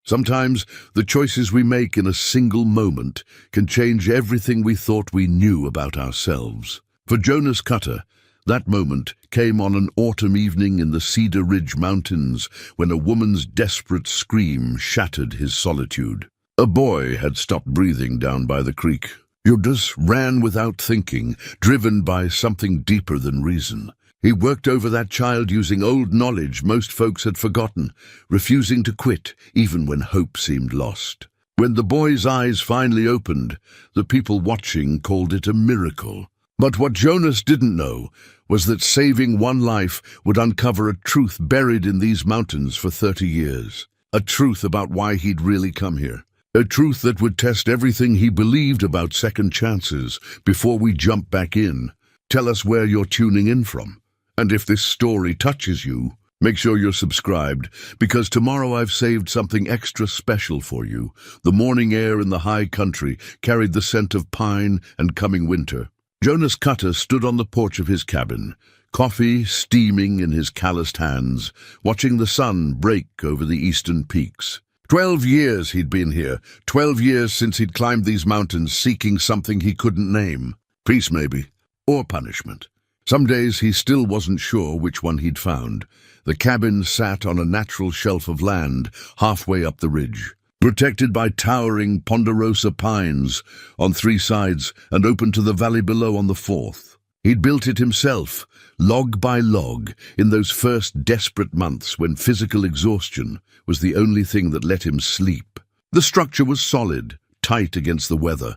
Sometimes the choices we make in a single moment can change everything we thought we knew about ourselves. For Jonas Cutter, that moment came on an autumn evening in the Cedar Ridge Mountains when a woman's desperate scream shattered his solitude. A boy had stopped breathing down by the creek. Jonas ran without thinking, driven by something deeper than reason. He worked over that child using old knowledge most folks had forgotten, refusing to quit even when hope seemed lost. When the boy's eyes finally opened, the people watching called it a miracle. But what Jonas didn't know was that saving one life would uncover a truth buried in these mountains for 30 years. A truth about why he'd really come here. A truth that would test everything he believed about second chances. Before we jump back in, tell us where you're tuning in from. And if this story touches you, make sure you're subscribed, because tomorrow I've saved something extra special for you. The morning air in the high country carried the scent of pine and coming winter. Jonas Cutter stood on the porch of his cabin, coffee steaming in his calloused hands, watching the sun break over the eastern peaks. 12 years he'd been here, 12 years since he'd climbed these mountains seeking something he couldn't name. Peace, maybe, or punishment. Some days he still wasn't sure which one he'd found. The cabin sat on a natural shelf of land halfway up the ridge, protected by towering ponderosa pines on 3 sides and open to the valley below on the 4th. He'd built it himself, log by log, in those first desperate months when physical exhaustion was the only thing that let him sleep. The structure was solid, tight against the weather,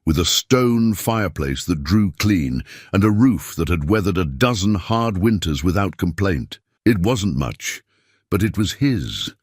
with a stone fireplace that drew clean and a roof that had weathered a dozen hard winters without complaint. It wasn't much, but it was his.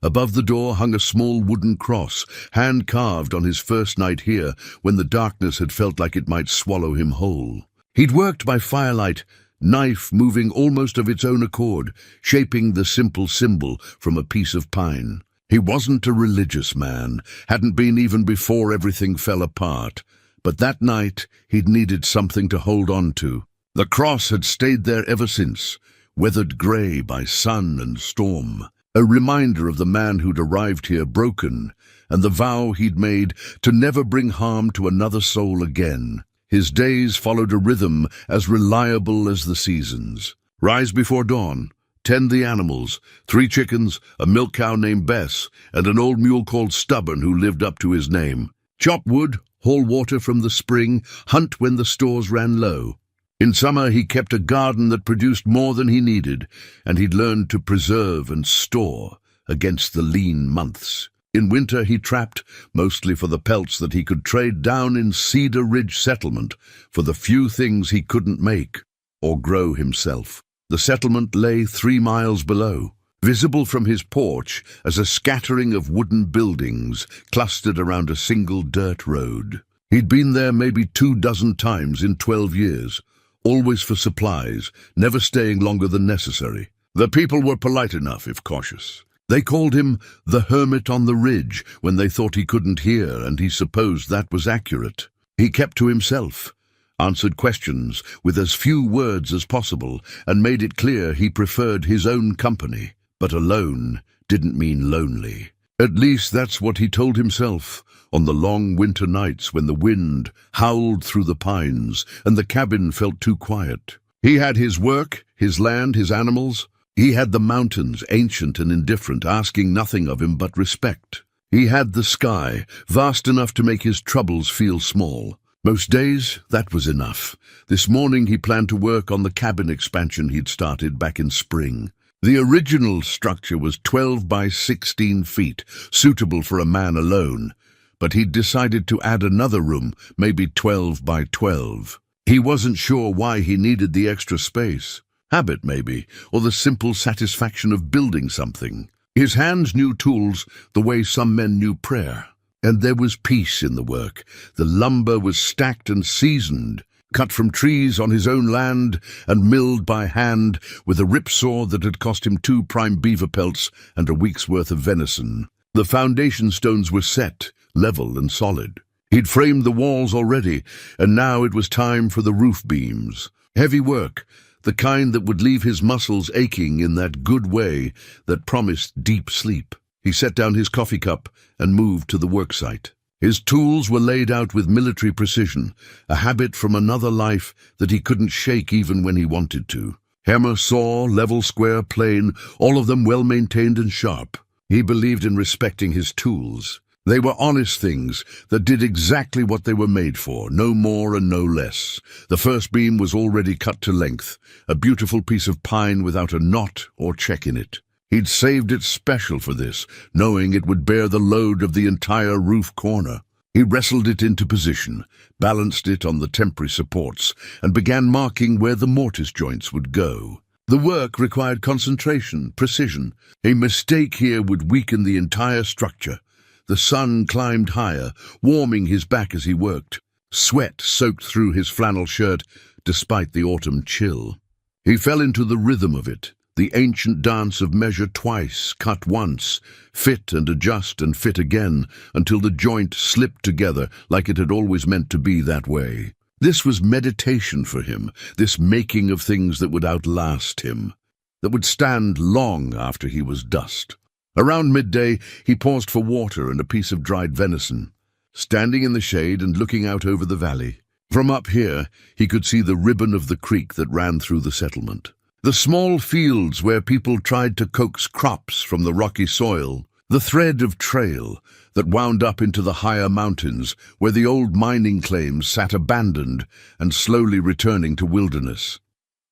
Above the door hung a small wooden cross, hand-carved on his first night here when the darkness had felt like it might swallow him whole. He'd worked by firelight, knife moving almost of its own accord, shaping the simple symbol from a piece of pine. He wasn't a religious man, hadn't been even before everything fell apart, but that night he'd needed something to hold on to. The cross had stayed there ever since, weathered grey by sun and storm, a reminder of the man who'd arrived here broken, and the vow he'd made to never bring harm to another soul again. His days followed a rhythm as reliable as the seasons. Rise before dawn, tend the animals, 3 chickens, a milk cow named Bess, and an old mule called Stubborn who lived up to his name. Chop wood, haul water from the spring, hunt when the stores ran low. In summer he kept a garden that produced more than he needed, and he'd learned to preserve and store against the lean months. In winter he trapped, mostly for the pelts that he could trade down in Cedar Ridge settlement for the few things he couldn't make or grow himself. The settlement lay 3 miles below, visible from his porch as a scattering of wooden buildings clustered around a single dirt road. He'd been there maybe 24 times in 12 years, always for supplies, never staying longer than necessary. The people were polite enough, if cautious. They called him the hermit on the ridge when they thought he couldn't hear, and he supposed that was accurate. He kept to himself, answered questions with as few words as possible, and made it clear he preferred his own company. But alone didn't mean lonely. At least that's what he told himself on the long winter nights when the wind howled through the pines and the cabin felt too quiet. He had his work, his land, his animals. He had the mountains, ancient and indifferent, asking nothing of him but respect. He had the sky, vast enough to make his troubles feel small. Most days, that was enough. This morning he planned to work on the cabin expansion he'd started back in spring. The original structure was 12 by 16 feet, suitable for a man alone, but he'd decided to add another room, maybe 12 by 12. He wasn't sure why he needed the extra space. Habit, maybe, or the simple satisfaction of building something. His hands knew tools the way some men knew prayer. And there was peace in the work. The lumber was stacked and seasoned, cut from trees on his own land and milled by hand with a ripsaw that had cost him 2 prime beaver pelts and a week's worth of venison. The foundation stones were set, level and solid. He'd framed the walls already, and now it was time for the roof beams. Heavy work, the kind that would leave his muscles aching in that good way that promised deep sleep. He set down his coffee cup and moved to the worksite. His tools were laid out with military precision, a habit from another life that he couldn't shake even when he wanted to. Hammer, saw, level, square, plane, all of them well-maintained and sharp. He believed in respecting his tools. They were honest things that did exactly what they were made for, no more and no less. The first beam was already cut to length, a beautiful piece of pine without a knot or check in it. He'd saved it special for this, knowing it would bear the load of the entire roof corner. He wrestled it into position, balanced it on the temporary supports, and began marking where the mortise joints would go. The work required concentration, precision. A mistake here would weaken the entire structure. The sun climbed higher, warming his back as he worked. Sweat soaked through his flannel shirt, despite the autumn chill. He fell into the rhythm of it, the ancient dance of measure twice, cut once, fit and adjust and fit again, until the joint slipped together like it had always meant to be that way. This was meditation for him, this making of things that would outlast him, that would stand long after he was dust. Around midday, he paused for water and a piece of dried venison, standing in the shade and looking out over the valley. From up here, he could see the ribbon of the creek that ran through the settlement. The small fields where people tried to coax crops from the rocky soil, the thread of trail that wound up into the higher mountains where the old mining claims sat abandoned and slowly returning to wilderness.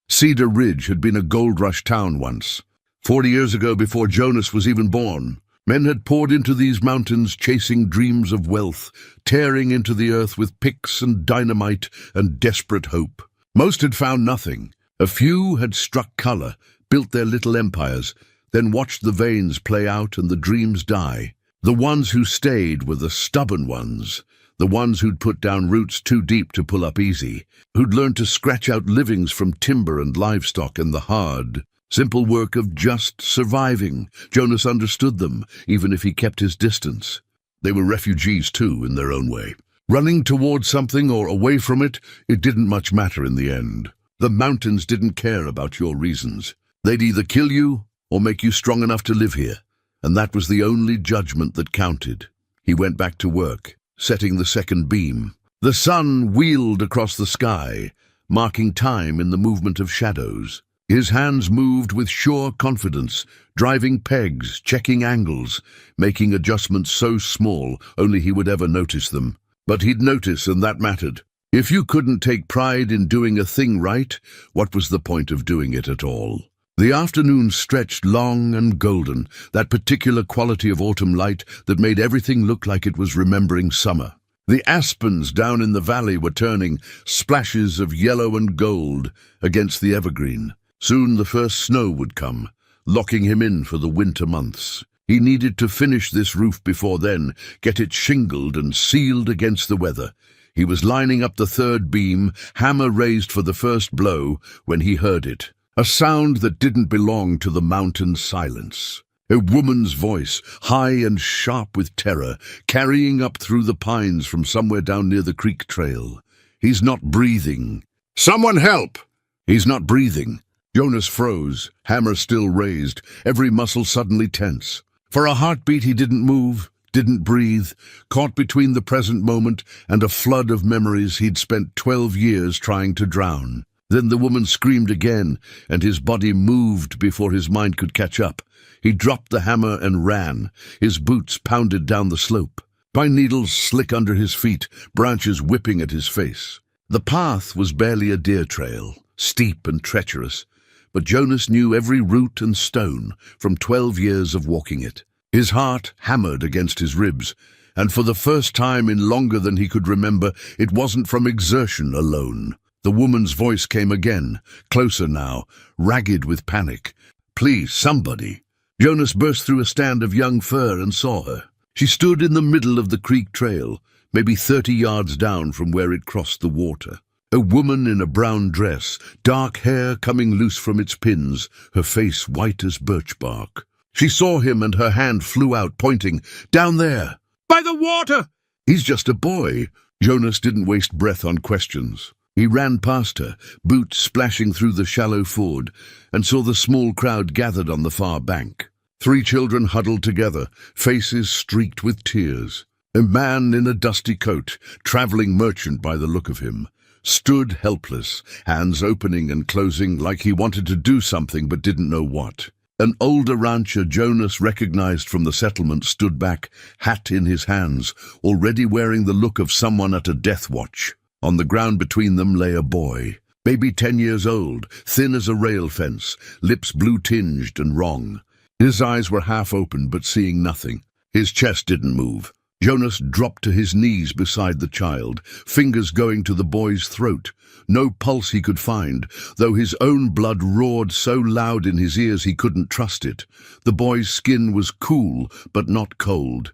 Cedar Ridge had been a gold rush town once. 40 years ago, before Jonas was even born, men had poured into these mountains chasing dreams of wealth, tearing into the earth with picks and dynamite and desperate hope. Most had found nothing. A few had struck color, built their little empires, then watched the veins play out and the dreams die. The ones who stayed were the stubborn ones, the ones who'd put down roots too deep to pull up easy, who'd learned to scratch out livings from timber and livestock and the hard, simple work of just surviving. Jonas understood them, even if he kept his distance. They were refugees too, in their own way. Running towards something or away from it, it didn't much matter in the end. The mountains didn't care about your reasons. They'd either kill you or make you strong enough to live here, and that was the only judgment that counted. He went back to work, setting the second beam. The sun wheeled across the sky, marking time in the movement of shadows. His hands moved with sure confidence, driving pegs, checking angles, making adjustments so small only he would ever notice them. But he'd notice, and that mattered. If you couldn't take pride in doing a thing right, what was the point of doing it at all? The afternoon stretched long and golden, that particular quality of autumn light that made everything look like it was remembering summer. The aspens down in the valley were turning, splashes of yellow and gold, against the evergreen. Soon the first snow would come, locking him in for the winter months. He needed to finish this roof before then, get it shingled and sealed against the weather. He was lining up the third beam, hammer raised for the first blow, when he heard it. A sound that didn't belong to the mountain silence. A woman's voice, high and sharp with terror, carrying up through the pines from somewhere down near the creek trail. He's not breathing. Someone help! He's not breathing. Jonas froze, hammer still raised, every muscle suddenly tense. For a heartbeat he didn't move, didn't breathe, caught between the present moment and a flood of memories he'd spent 12 years trying to drown. Then the woman screamed again, and his body moved before his mind could catch up. He dropped the hammer and ran. His boots pounded down the slope. Pine needles slick under his feet, branches whipping at his face. The path was barely a deer trail, steep and treacherous, but Jonas knew every root and stone from 12 years of walking it. His heart hammered against his ribs, and for the first time in longer than he could remember, it wasn't from exertion alone. The woman's voice came again, closer now, ragged with panic. Please, somebody. Jonas burst through a stand of young fir and saw her. She stood in the middle of the creek trail, maybe 30 yards down from where it crossed the water. A woman in a brown dress, dark hair coming loose from its pins, her face white as birch bark. She saw him and her hand flew out, pointing, "Down there! By the water!" He's just a boy. Jonas didn't waste breath on questions. He ran past her, boots splashing through the shallow ford, and saw the small crowd gathered on the far bank. Three children huddled together, faces streaked with tears. A man in a dusty coat, traveling merchant by the look of him, stood helpless, hands opening and closing like he wanted to do something but didn't know what. An older rancher Jonas recognized from the settlement stood back, hat in his hands, already wearing the look of someone at a death watch. On the ground between them lay a boy, maybe 10 years old, thin as a rail fence, lips blue-tinged and wrong. His eyes were half open but seeing nothing. His chest didn't move. Jonas dropped to his knees beside the child, fingers going to the boy's throat. No pulse he could find, though his own blood roared so loud in his ears he couldn't trust it. The boy's skin was cool, but not cold.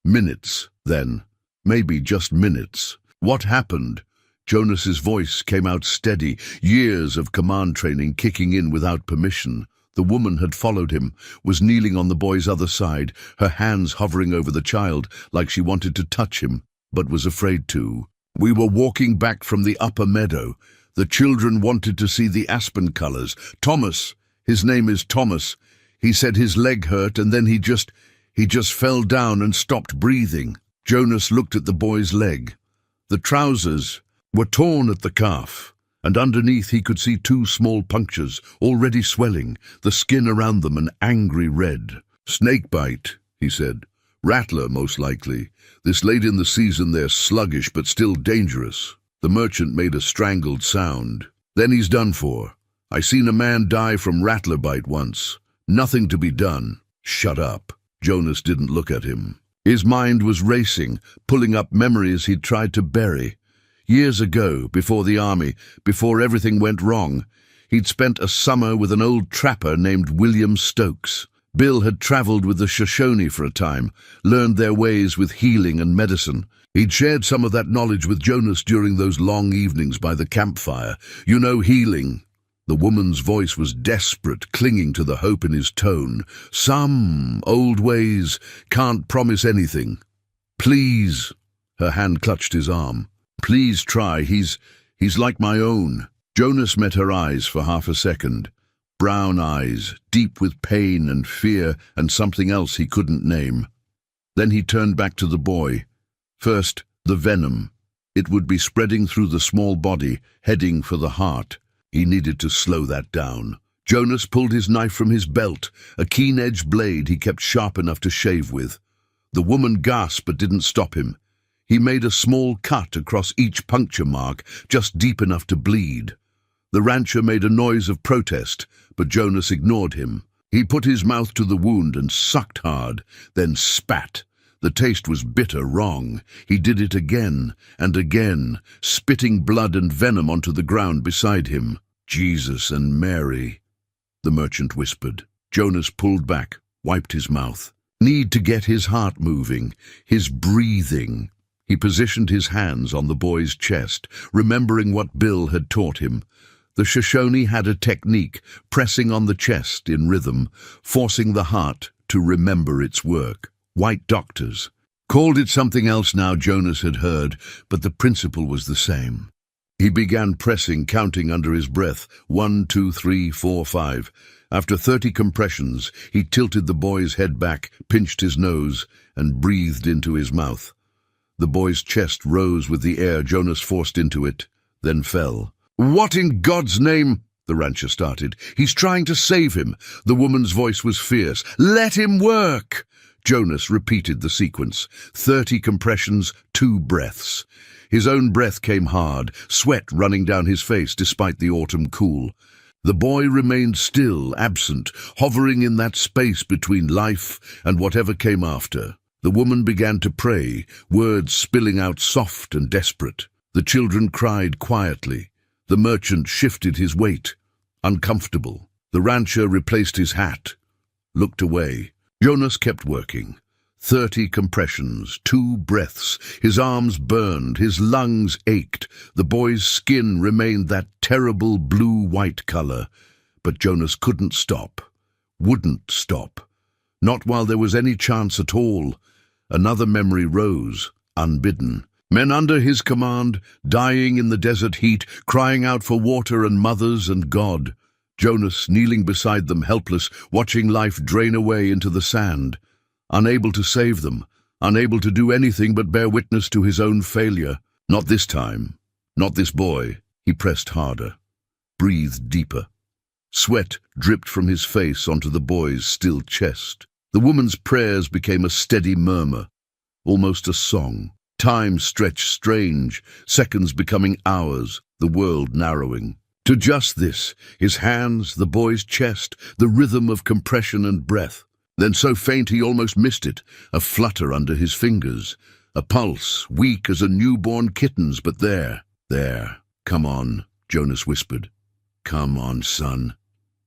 Minutes, then. Maybe just minutes. What happened? Jonas's voice came out steady, years of command training kicking in without permission. The woman had followed him, was kneeling on the boy's other side, her hands hovering over the child like she wanted to touch him, but was afraid to. We were walking back from the upper meadow. The children wanted to see the aspen colors. Thomas, his name is Thomas, he said his leg hurt and then he just fell down and stopped breathing. Jonas looked at the boy's leg. The trousers were torn at the calf, and underneath he could see 2 small punctures, already swelling, the skin around them an angry red. "Snake bite," he said. "Rattler, most likely. This late in the season they're sluggish but still dangerous." The merchant made a strangled sound. "Then he's done for. I seen a man die from rattler bite once. Nothing to be done." "Shut up." Jonas didn't look at him. His mind was racing, pulling up memories he'd tried to bury. Years ago, before the army, before everything went wrong, he'd spent a summer with an old trapper named William Stokes. Bill had traveled with the Shoshone for a time, learned their ways with healing and medicine. He'd shared some of that knowledge with Jonas during those long evenings by the campfire. "You know healing." The woman's voice was desperate, clinging to the hope in his tone. "Some old ways can't promise anything. Please." Her hand clutched his arm. "Please try. He's like my own." Jonas met her eyes for half a second. Brown eyes, deep with pain and fear and something else he couldn't name. Then he turned back to the boy. First, the venom. It would be spreading through the small body, heading for the heart. He needed to slow that down. Jonas pulled his knife from his belt, a keen-edged blade he kept sharp enough to shave with. The woman gasped but didn't stop him. He made a small cut across each puncture mark, just deep enough to bleed. The rancher made a noise of protest, but Jonas ignored him. He put his mouth to the wound and sucked hard, then spat. The taste was bitter wrong. He did it again and again, spitting blood and venom onto the ground beside him. "Jesus and Mary," the merchant whispered. Jonas pulled back, wiped his mouth. Need to get his heart moving, his breathing. He positioned his hands on the boy's chest, remembering what Bill had taught him. The Shoshone had a technique, pressing on the chest in rhythm, forcing the heart to remember its work. White doctors called it something else now, Jonas had heard, but the principle was the same. He began pressing, counting under his breath, 1, 2, 3, 4, 5. After 30 compressions, he tilted the boy's head back, pinched his nose, and breathed into his mouth. The boy's chest rose with the air Jonas forced into it, then fell. "What in God's name?" the rancher started. "He's trying to save him." The woman's voice was fierce. "Let him work!" Jonas repeated the sequence. 30 compressions, 2 breaths. His own breath came hard, sweat running down his face despite the autumn cool. The boy remained still, absent, hovering in that space between life and whatever came after. The woman began to pray, words spilling out soft and desperate. The children cried quietly. The merchant shifted his weight, uncomfortable. The rancher replaced his hat, looked away. Jonas kept working. 30 compressions, 2 breaths. His arms burned, his lungs ached. The boy's skin remained that terrible blue-white color. But Jonas couldn't stop, wouldn't stop. Not while there was any chance at all. Another memory rose, unbidden. Men under his command, dying in the desert heat, crying out for water and mothers and God. Jonas kneeling beside them, helpless, watching life drain away into the sand, unable to save them, unable to do anything but bear witness to his own failure. Not this time. Not this boy. He pressed harder, breathed deeper. Sweat dripped from his face onto the boy's still chest. The woman's prayers became a steady murmur, almost a song. Time stretched strange, seconds becoming hours, the world narrowing. To just this, his hands, the boy's chest, the rhythm of compression and breath. Then so faint he almost missed it, a flutter under his fingers, a pulse, weak as a newborn kitten's, but there. Come on, Jonas whispered. Come on, son.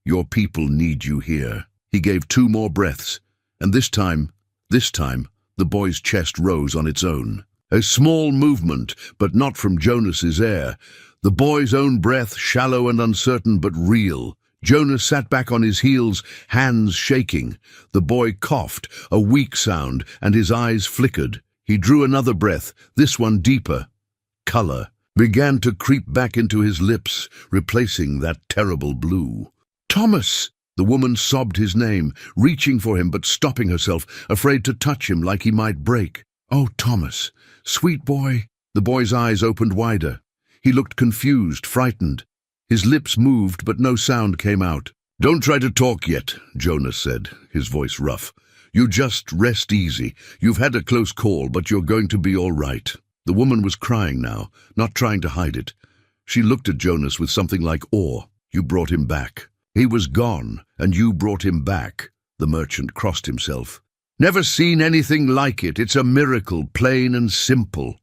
Your people need you here. He gave 2 more breaths, and this time, the boy's chest rose on its own. A small movement, but not from Jonas's air. The boy's own breath, shallow and uncertain, but real. Jonas sat back on his heels, hands shaking. The boy coughed, a weak sound, and his eyes flickered. He drew another breath, this one deeper. Color began to creep back into his lips, replacing that terrible blue. Thomas! The woman sobbed his name, reaching for him but stopping herself, afraid to touch him like he might break. Oh, Thomas, sweet boy. The boy's eyes opened wider. He looked confused, frightened. His lips moved, but no sound came out. Don't try to talk yet, Jonas said, his voice rough. You just rest easy. You've had a close call, but you're going to be all right. The woman was crying now, not trying to hide it. She looked at Jonas with something like awe. You brought him back. He was gone, and you brought him back. The merchant crossed himself. Never seen anything like it. It's a miracle, plain and simple.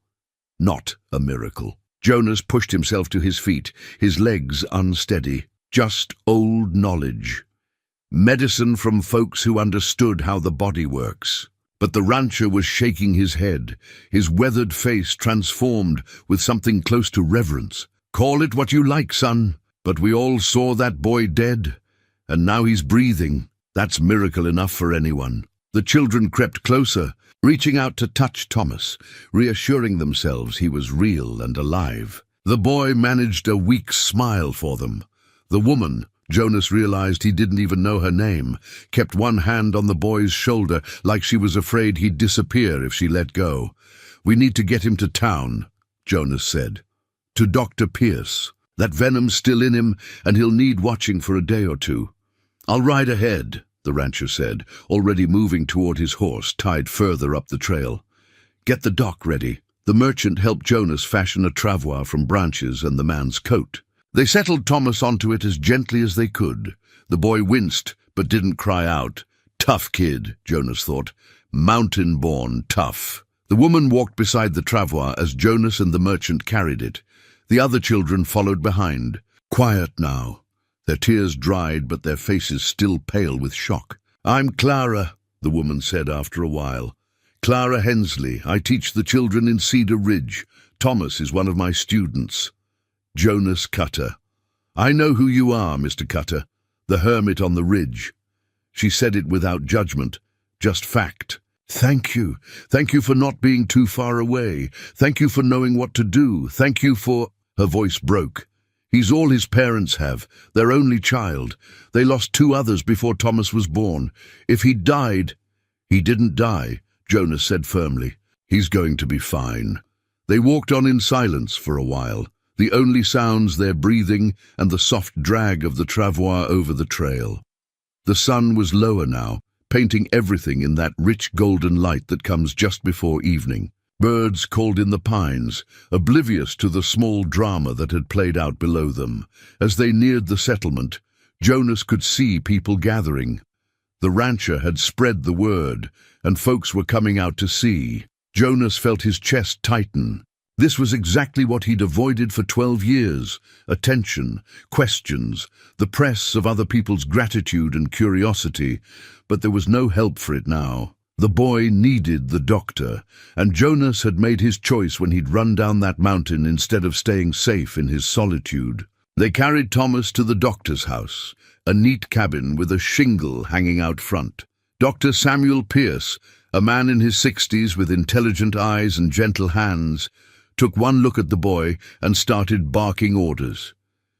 Not a miracle. Jonas pushed himself to his feet, his legs unsteady. Just old knowledge. Medicine from folks who understood how the body works. But the rancher was shaking his head, his weathered face transformed with something close to reverence. Call it what you like, son, but we all saw that boy dead, and now he's breathing. That's miracle enough for anyone. The children crept closer, reaching out to touch Thomas, reassuring themselves he was real and alive. The boy managed a weak smile for them. The woman, Jonas realized he didn't even know her name, kept one hand on the boy's shoulder like she was afraid he'd disappear if she let go. We need to get him to town, Jonas said. To Dr. Pierce. That venom's still in him, and he'll need watching for a day or 2. I'll ride ahead, the rancher said, already moving toward his horse, tied further up the trail. Get the dock ready. The merchant helped Jonas fashion a travois from branches and the man's coat. They settled Thomas onto it as gently as they could. The boy winced, but didn't cry out. Tough kid, Jonas thought. Mountain-born tough. The woman walked beside the travois as Jonas and the merchant carried it. The other children followed behind. Quiet now. Their tears dried, but their faces still pale with shock. I'm Clara, the woman said after a while. Clara Hensley. I teach the children in Cedar Ridge. Thomas is one of my students. Jonas Cutter. I know who you are, Mr. Cutter, the hermit on the ridge. She said it without judgment, just fact. Thank you. Thank you for not being too far away. Thank you for knowing what to do. Thank you for... Her voice broke. He's all his parents have, their only child. They lost 2 others before Thomas was born. If he died... He didn't die, Jonas said firmly. He's going to be fine. They walked on in silence for a while. The only sounds their breathing and the soft drag of the travois over the trail. The sun was lower now, painting everything in that rich golden light that comes just before evening. Birds called in the pines, oblivious to the small drama that had played out below them. As they neared the settlement, Jonas could see people gathering. The rancher had spread the word, and folks were coming out to see. Jonas felt his chest tighten. This was exactly what he'd avoided for 12 years. Attention, questions, the press of other people's gratitude and curiosity. But there was no help for it now. The boy needed the doctor, and Jonas had made his choice when he'd run down that mountain instead of staying safe in his solitude. They carried Thomas to the doctor's house, a neat cabin with a shingle hanging out front. Dr. Samuel Pierce, a man in his 60s with intelligent eyes and gentle hands, took one look at the boy and started barking orders.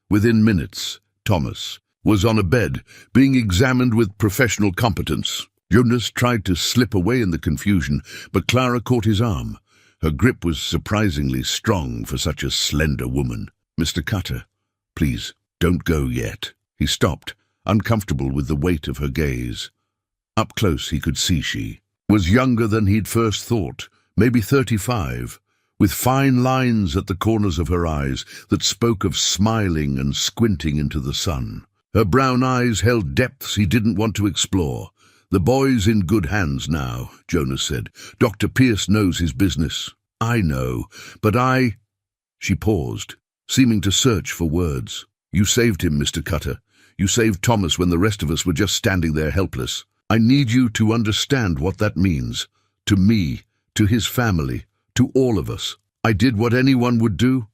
Within minutes, Thomas, was on a bed, being examined with professional competence. Jonas tried to slip away in the confusion, but Clara caught his arm. Her grip was surprisingly strong for such a slender woman. "Mr. Cutter, please, don't go yet." He stopped, uncomfortable with the weight of her gaze. Up close he could see she was younger than he'd first thought, maybe 35, with fine lines at the corners of her eyes that spoke of smiling and squinting into the sun. Her brown eyes held depths he didn't want to explore. "The boy's in good hands now," Jonas said. "Dr. Pierce knows his business." "I know, but I—" She paused, seeming to search for words. "You saved him, Mr. Cutter. You saved Thomas when the rest of us were just standing there helpless. I need you to understand what that means. To me, to his family, to all of us. I did what anyone would do?"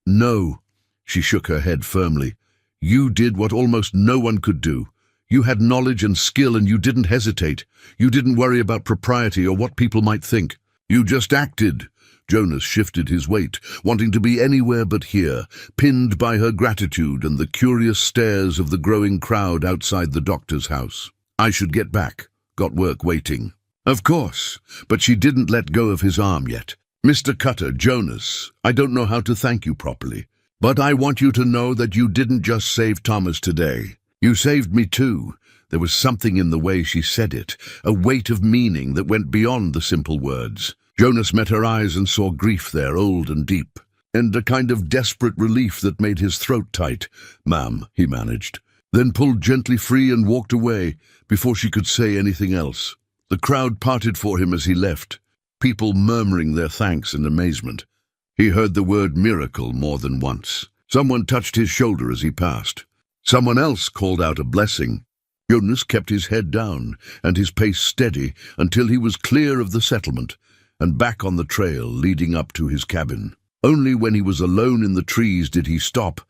"No." She shook her head firmly. "You did what almost no one could do. You had knowledge and skill and you didn't hesitate. You didn't worry about propriety or what people might think. You just acted." Jonas shifted his weight, wanting to be anywhere but here, pinned by her gratitude and the curious stares of the growing crowd outside the doctor's house. "I should get back. Got work waiting." "Of course," but she didn't let go of his arm yet. "Mr. Cutter, Jonas, I don't know how to thank you properly, but I want you to know that you didn't just save Thomas today. You saved me too." There was something in the way she said it, a weight of meaning that went beyond the simple words. Jonas met her eyes and saw grief there, old and deep, and a kind of desperate relief that made his throat tight. "Ma'am," he managed, then pulled gently free and walked away before she could say anything else. The crowd parted for him as he left, people murmuring their thanks and amazement. He heard the word miracle more than once. Someone touched his shoulder as he passed. Someone else called out a blessing. Jonas kept his head down and his pace steady until he was clear of the settlement and back on the trail leading up to his cabin. Only when he was alone in the trees did he stop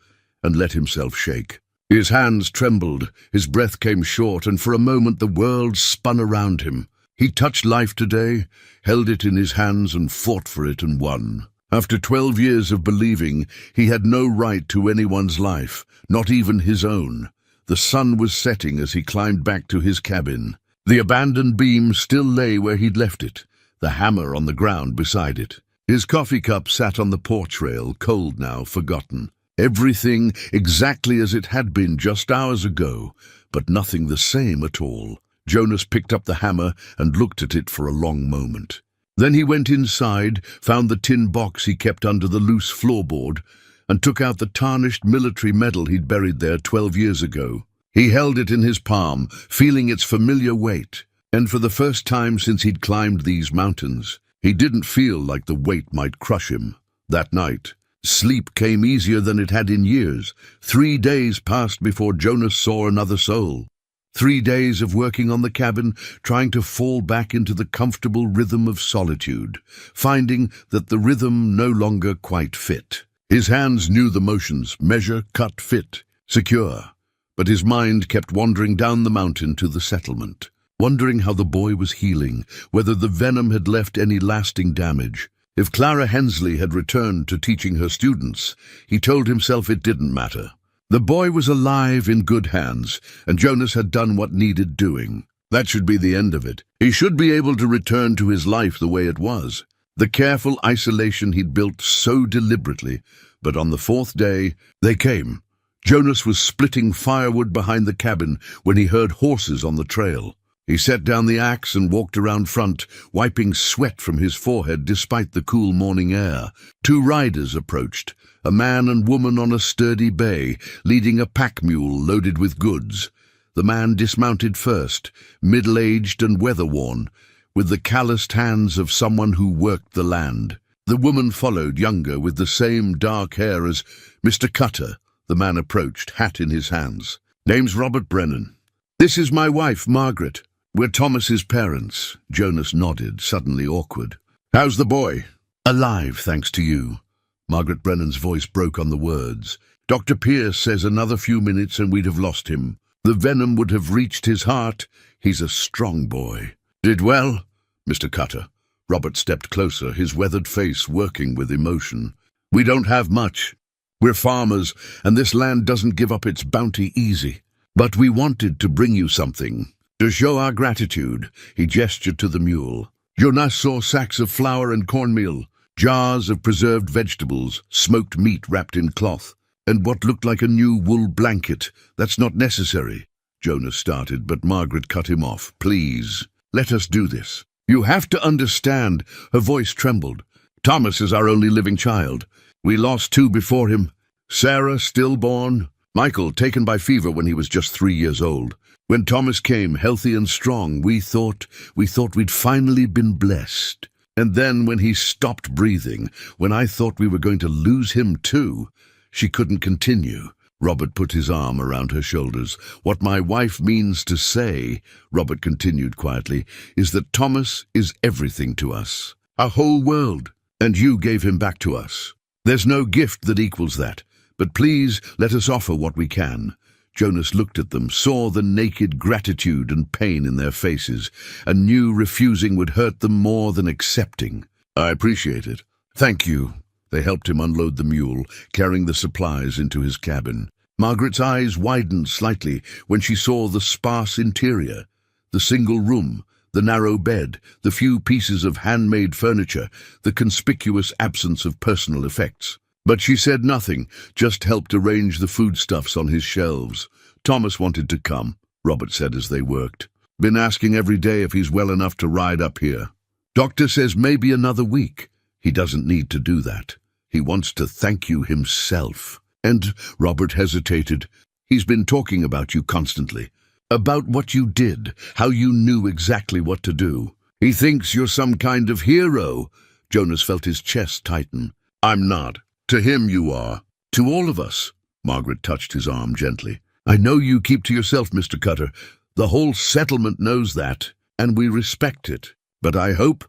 and let himself shake. His hands trembled, his breath came short, and for a moment the world spun around him. He touched life today, held it in his hands and fought for it and won. After 12 years of believing, he had no right to anyone's life, not even his own. The sun was setting as he climbed back to his cabin. The abandoned beam still lay where he'd left it, the hammer on the ground beside it. His coffee cup sat on the porch rail, cold now, forgotten. Everything exactly as it had been just hours ago, but nothing the same at all. Jonas picked up the hammer and looked at it for a long moment. Then he went inside, found the tin box he kept under the loose floorboard, and took out the tarnished military medal he'd buried there 12 years ago. He held it in his palm, feeling its familiar weight, and for the first time since he'd climbed these mountains, he didn't feel like the weight might crush him. That night, sleep came easier than it had in years. 3 days passed before Jonas saw another soul. 3 days of working on the cabin, trying to fall back into the comfortable rhythm of solitude, finding that the rhythm no longer quite fit. His hands knew the motions: measure, cut, fit, secure. But his mind kept wandering down the mountain to the settlement, wondering how the boy was healing, whether the venom had left any lasting damage. If Clara Hensley had returned to teaching her students, he told himself it didn't matter. The boy was alive, in good hands, and Jonas had done what needed doing. That should be the end of it. He should be able to return to his life the way it was, the careful isolation he'd built so deliberately. But on the 4th day, they came. Jonas was splitting firewood behind the cabin when he heard horses on the trail. He set down the axe and walked around front, wiping sweat from his forehead despite the cool morning air. 2 riders approached, a man and woman on a sturdy bay, leading a pack mule loaded with goods. The man dismounted first, middle-aged and weather-worn, with the calloused hands of someone who worked the land. The woman followed, younger, with the same dark hair as Mr. Cutter. The man approached, hat in his hands. "Name's Robert Brennan. This is my wife, Margaret. We're Thomas's parents." Jonas nodded, suddenly awkward. "How's the boy?" "Alive, thanks to you." Margaret Brennan's voice broke on the words. "Dr. Pierce says another few minutes and we'd have lost him. The venom would have reached his heart. He's a strong boy." "Did well, Mr. Cutter." Robert stepped closer, his weathered face working with emotion. "We don't have much. We're farmers, and this land doesn't give up its bounty easy. But we wanted to bring you something. To show our gratitude, he gestured to the mule. Jonas saw sacks of flour and cornmeal, jars of preserved vegetables, smoked meat wrapped in cloth, and what looked like a new wool blanket. That's not necessary, Jonas started, but Margaret cut him off. Please, let us do this. You have to understand. Her voice trembled. Thomas is our only living child. We lost 2 before him. Sarah, stillborn. Michael, taken by fever when he was just 3 years old. When Thomas came, healthy and strong, we thought we'd finally been blessed. And then when he stopped breathing, when I thought we were going to lose him too, she couldn't continue. Robert put his arm around her shoulders. What my wife means to say, Robert continued quietly, is that Thomas is everything to us. Our whole world. And you gave him back to us. There's no gift that equals that. But please, let us offer what we can. Jonas looked at them, saw the naked gratitude and pain in their faces, and knew refusing would hurt them more than accepting. I appreciate it. Thank you. They helped him unload the mule, carrying the supplies into his cabin. Margaret's eyes widened slightly when she saw the sparse interior, the single room, the narrow bed, the few pieces of handmade furniture, the conspicuous absence of personal effects. But she said nothing, just helped arrange the foodstuffs on his shelves. Thomas wanted to come, Robert said as they worked. Been asking every day if he's well enough to ride up here. Doctor says maybe another week. He doesn't need to do that. He wants to thank you himself. And Robert hesitated. He's been talking about you constantly. About what you did, how you knew exactly what to do. He thinks you're some kind of hero. Jonas felt his chest tighten. I'm not. To him you are. To all of us. Margaret touched his arm gently. I know you keep to yourself, Mr. Cutter. The whole settlement knows that, and we respect it. But I hope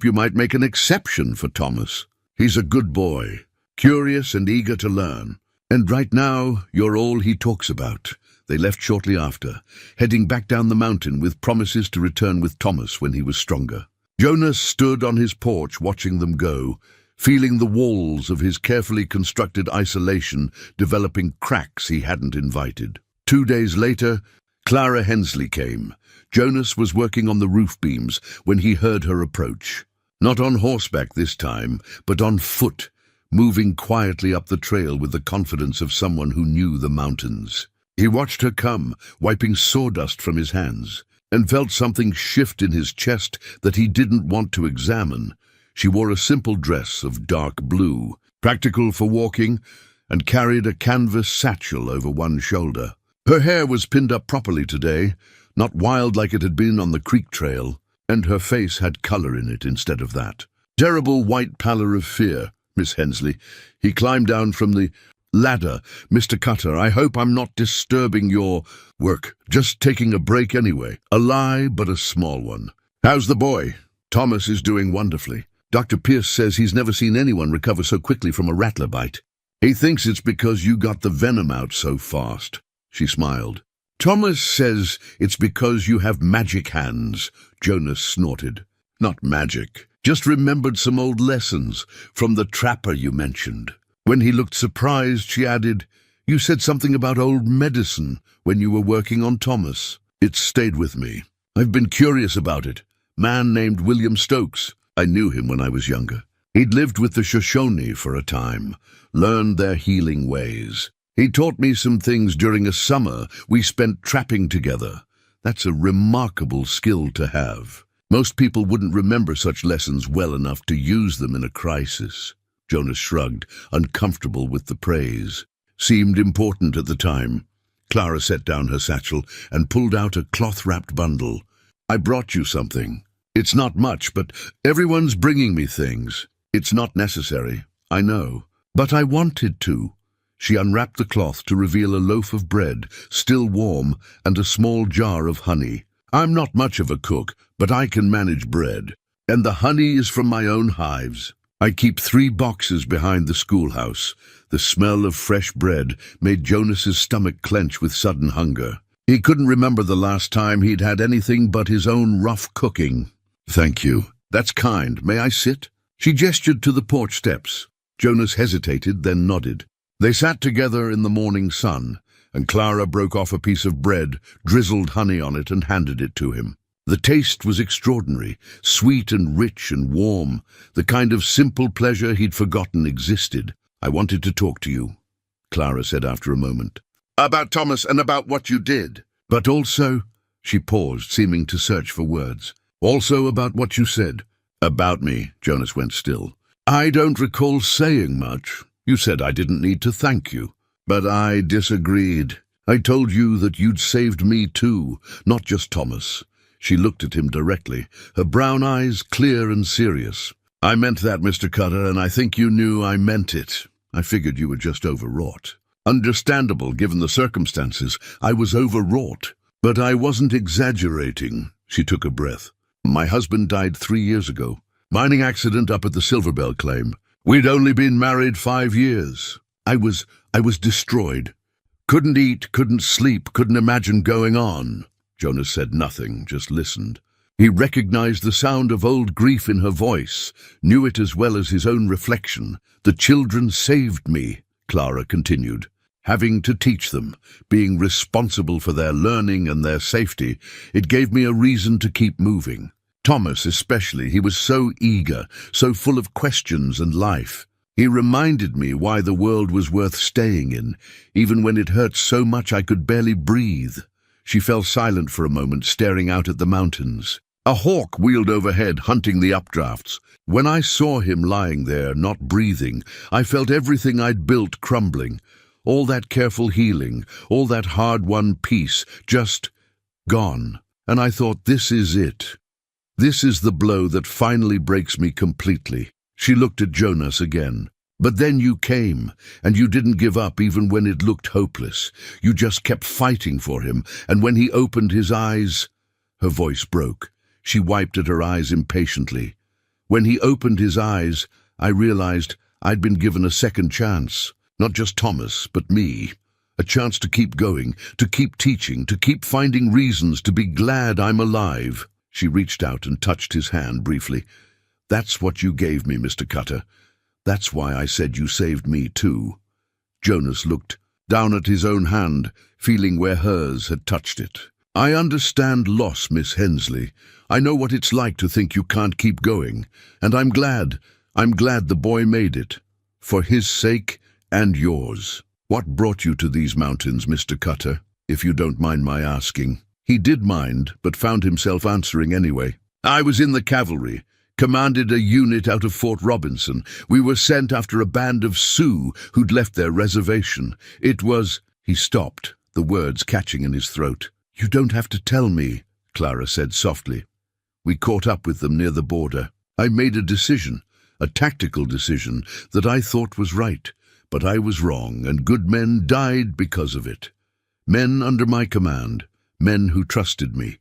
you might make an exception for Thomas. He's a good boy, curious and eager to learn. And right now, you're all he talks about. They left shortly after, heading back down the mountain with promises to return with Thomas when he was stronger. Jonas stood on his porch watching them go, feeling the walls of his carefully constructed isolation developing cracks he hadn't invited. 2 days later, Clara Hensley came. Jonas was working on the roof beams when he heard her approach. Not on horseback this time, but on foot, moving quietly up the trail with the confidence of someone who knew the mountains. He watched her come, wiping sawdust from his hands, and felt something shift in his chest that he didn't want to examine. She wore a simple dress of dark blue, practical for walking, and carried a canvas satchel over one shoulder. Her hair was pinned up properly today, not wild like it had been on the creek trail, and her face had color in it instead of that. Terrible white pallor of fear, Miss Hensley. He climbed down from the ladder. Mr. Cutter, I hope I'm not disturbing your work. Just taking a break anyway. A lie, but a small one. How's the boy? Thomas is doing wonderfully. Dr. Pierce says he's never seen anyone recover so quickly from a rattler bite. He thinks it's because you got the venom out so fast. She smiled. Thomas says it's because you have magic hands, Jonas snorted. Not magic. Just remembered some old lessons from the trapper you mentioned. When he looked surprised, she added, You said something about old medicine when you were working on Thomas. It stayed with me. I've been curious about it. Man named William Stokes. I knew him when I was younger. He'd lived with the Shoshone for a time, learned their healing ways. He taught me some things during a summer we spent trapping together. That's a remarkable skill to have. Most people wouldn't remember such lessons well enough to use them in a crisis. Jonas shrugged, uncomfortable with the praise. Seemed important at the time. Clara set down her satchel and pulled out a cloth-wrapped bundle. I brought you something. It's not much, but everyone's bringing me things. It's not necessary, I know. But I wanted to. She unwrapped the cloth to reveal a loaf of bread, still warm, and a small jar of honey. I'm not much of a cook, but I can manage bread. And the honey is from my own hives. I keep 3 boxes behind the schoolhouse. The smell of fresh bread made Jonas's stomach clench with sudden hunger. He couldn't remember the last time he'd had anything but his own rough cooking. Thank you. That's kind. May I sit? She gestured to the porch steps. Jonas hesitated, then nodded. They sat together in the morning sun, and Clara broke off a piece of bread, drizzled honey on it, and handed it to him. The taste was extraordinary, sweet and rich and warm, the kind of simple pleasure he'd forgotten existed. "I wanted to talk to you," Clara said after a moment. "About Thomas and about what you did. But also," she paused, seeming to search for words, "also about what you said." "About me," Jonas went still. "I don't recall saying much. You said I didn't need to thank you. But I disagreed. I told you that you'd saved me too, not just Thomas." She looked at him directly, her brown eyes clear and serious. "I meant that, Mr. Cutter, and I think you knew I meant it. I figured you were just overwrought." "Understandable, given the circumstances. I was overwrought. But I wasn't exaggerating." She took a breath. "My husband died 3 years ago. Mining accident up at the Silverbell claim. We'd only been married 5 years. I was destroyed. Couldn't eat, couldn't sleep, couldn't imagine going on." Jonas said nothing, just listened. He recognized the sound of old grief in her voice, knew it as well as his own reflection. "The children saved me," Clara continued. "Having to teach them, being responsible for their learning and their safety, it gave me a reason to keep moving. Thomas especially, he was so eager, so full of questions and life. He reminded me why the world was worth staying in, even when it hurt so much I could barely breathe." She fell silent for a moment, staring out at the mountains. A hawk wheeled overhead, hunting the updrafts. When I saw him lying there, not breathing, I felt everything I'd built crumbling. All that careful healing, all that hard-won peace, just gone. And I thought, this is it. This is the blow that finally breaks me completely. She looked at Jonas again. "But then you came, and you didn't give up even when it looked hopeless. You just kept fighting for him, and when he opened his eyes—" Her voice broke. She wiped at her eyes impatiently. "When he opened his eyes, I realized I'd been given a second chance. Not just Thomas, but me. A chance to keep going, to keep teaching, to keep finding reasons to be glad I'm alive." She reached out and touched his hand briefly. "That's what you gave me, Mr. Cutter. That's why I said you saved me too." Jonas looked down at his own hand, feeling where hers had touched it. "I understand loss, Miss Hensley. I know what it's like to think you can't keep going. And I'm glad the boy made it. For his sake and yours." "What brought you to these mountains, Mr. Cutter, if you don't mind my asking?" He did mind, but found himself answering anyway. "I was in the cavalry. Commanded a unit out of Fort Robinson. We were sent after a band of Sioux who'd left their reservation. It was—" He stopped, the words catching in his throat. "You don't have to tell me," Clara said softly. "We caught up with them near the border. I made a decision, a tactical decision, that I thought was right. But I was wrong, and good men died because of it. Men under my command, men who trusted me."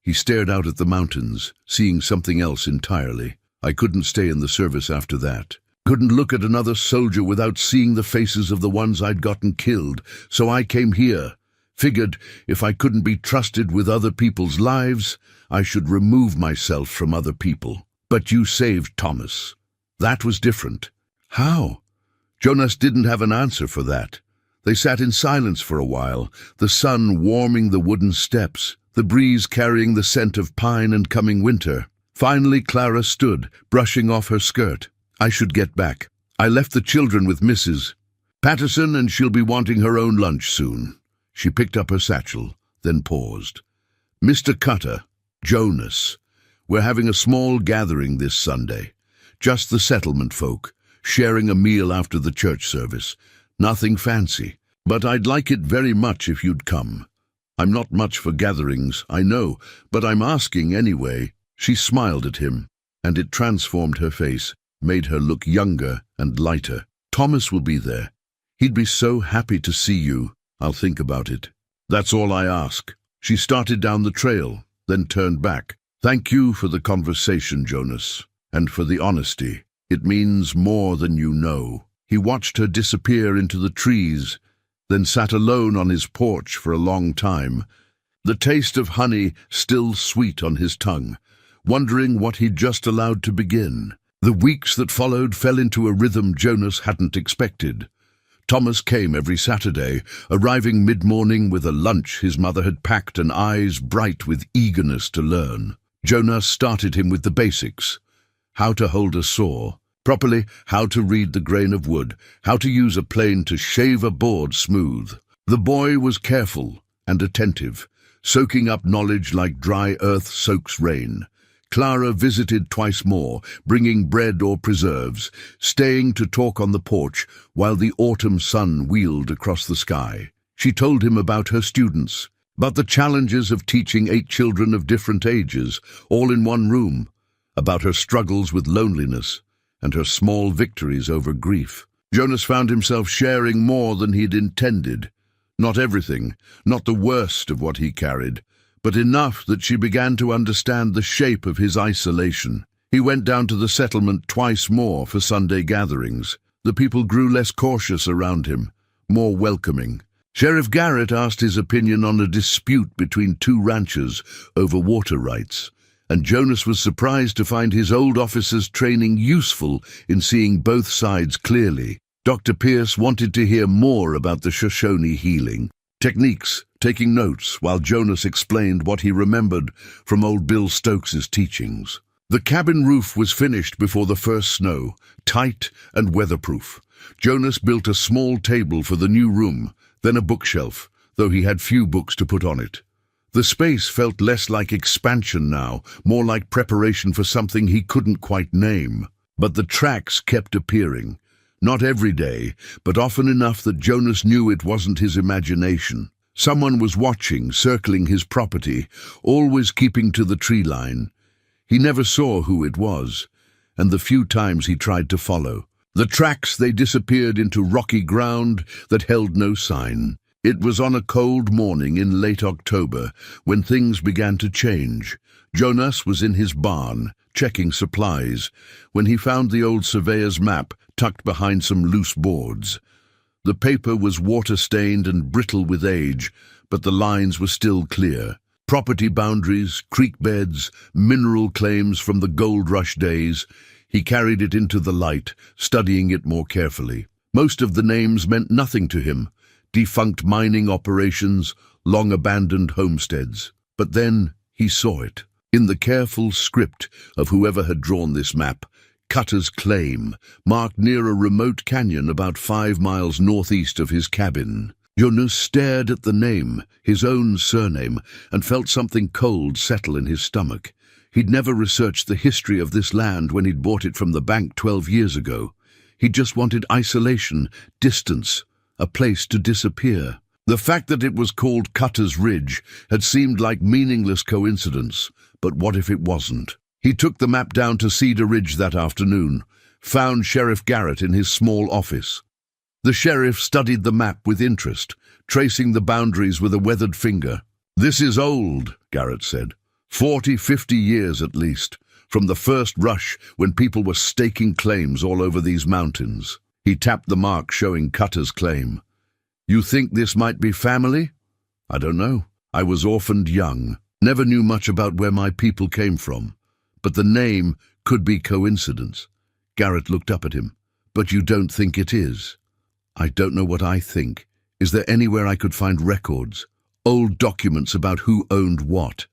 He stared out at the mountains, seeing something else entirely. "I couldn't stay in the service after that. Couldn't look at another soldier without seeing the faces of the ones I'd gotten killed. So I came here. Figured if I couldn't be trusted with other people's lives, I should remove myself from other people. But you saved Thomas. That was different." "How?" Jonas didn't have an answer for that. They sat in silence for a while, the sun warming the wooden steps, the breeze carrying the scent of pine and coming winter. Finally Clara stood, brushing off her skirt. "I should get back. I left the children with Mrs. Patterson, and she'll be wanting her own lunch soon." She picked up her satchel, then paused. "Mr. Cutter, Jonas, we're having a small gathering this Sunday. Just the settlement folk, sharing a meal after the church service. Nothing fancy, but I'd like it very much if you'd come. I'm not much for gatherings, I know, but I'm asking anyway." She smiled at him, and it transformed her face, made her look younger and lighter. "Thomas will be there. He'd be so happy to see you. I'll think about it. That's all I ask." She started down the trail, then turned back. "Thank you for the conversation, Jonas, and for the honesty. It means more than you know." He watched her disappear into the trees, then sat alone on his porch for a long time, the taste of honey still sweet on his tongue, wondering what he'd just allowed to begin. The weeks that followed fell into a rhythm Jonas hadn't expected. Thomas came every Saturday, arriving mid-morning with a lunch his mother had packed and eyes bright with eagerness to learn. Jonas started him with the basics: how to hold a saw properly, how to read the grain of wood, how to use a plane to shave a board smooth. The boy was careful and attentive, soaking up knowledge like dry earth soaks rain. Clara visited twice more, bringing bread or preserves, staying to talk on the porch while the autumn sun wheeled across the sky. She told him about her students, about the challenges of teaching 8 children of different ages, all in one room, about her struggles with loneliness and her small victories over grief. Jonas found himself sharing more than he'd intended. Not everything, not the worst of what he carried, but enough that she began to understand the shape of his isolation. He went down to the settlement twice more for Sunday gatherings. The people grew less cautious around him, more welcoming. Sheriff Garrett asked his opinion on a dispute between 2 ranchers over water rights, and Jonas was surprised to find his old officer's training useful in seeing both sides clearly. Dr. Pierce wanted to hear more about the Shoshone healing techniques, taking notes while Jonas explained what he remembered from old Bill Stokes's teachings. The cabin roof was finished before the first snow, tight and weatherproof. Jonas built a small table for the new room, then a bookshelf, though he had few books to put on it. The space felt less like expansion now, more like preparation for something he couldn't quite name. But the tracks kept appearing. Not every day, but often enough that Jonas knew it wasn't his imagination. Someone was watching, circling his property, always keeping to the tree line. He never saw who it was, and the few times he tried to follow. The tracks, they disappeared into rocky ground that held no sign. It was on a cold morning in late October when things began to change. Jonas was in his barn, checking supplies, when he found the old surveyor's map tucked behind some loose boards. The paper was water-stained and brittle with age, but the lines were still clear. Property boundaries, creek beds, mineral claims from the gold rush days. He carried it into the light, studying it more carefully. Most of the names meant nothing to him. Defunct mining operations, long-abandoned homesteads. But then he saw it. In the careful script of whoever had drawn this map, Cutter's Claim, marked near a remote canyon about 5 miles northeast of his cabin. Jonas stared at the name, his own surname, and felt something cold settle in his stomach. He'd never researched the history of this land when he'd bought it from the bank 12 years ago. He just wanted isolation, distance, a place to disappear. The fact that it was called Cutter's Ridge had seemed like meaningless coincidence, but what if it wasn't? He took the map down to Cedar Ridge that afternoon, found Sheriff Garrett in his small office. The sheriff studied the map with interest, tracing the boundaries with a weathered finger. "This is old," Garrett said. 40, 50 years at least, from the first rush when people were staking claims all over these mountains." He tapped the mark showing Cutter's Claim. "You think this might be family?" "I don't know. I was orphaned young. Never knew much about where my people came from. But the name could be coincidence." Garrett looked up at him. "But you don't think it is?" "I don't know what I think. Is there anywhere I could find records? Old documents about who owned what?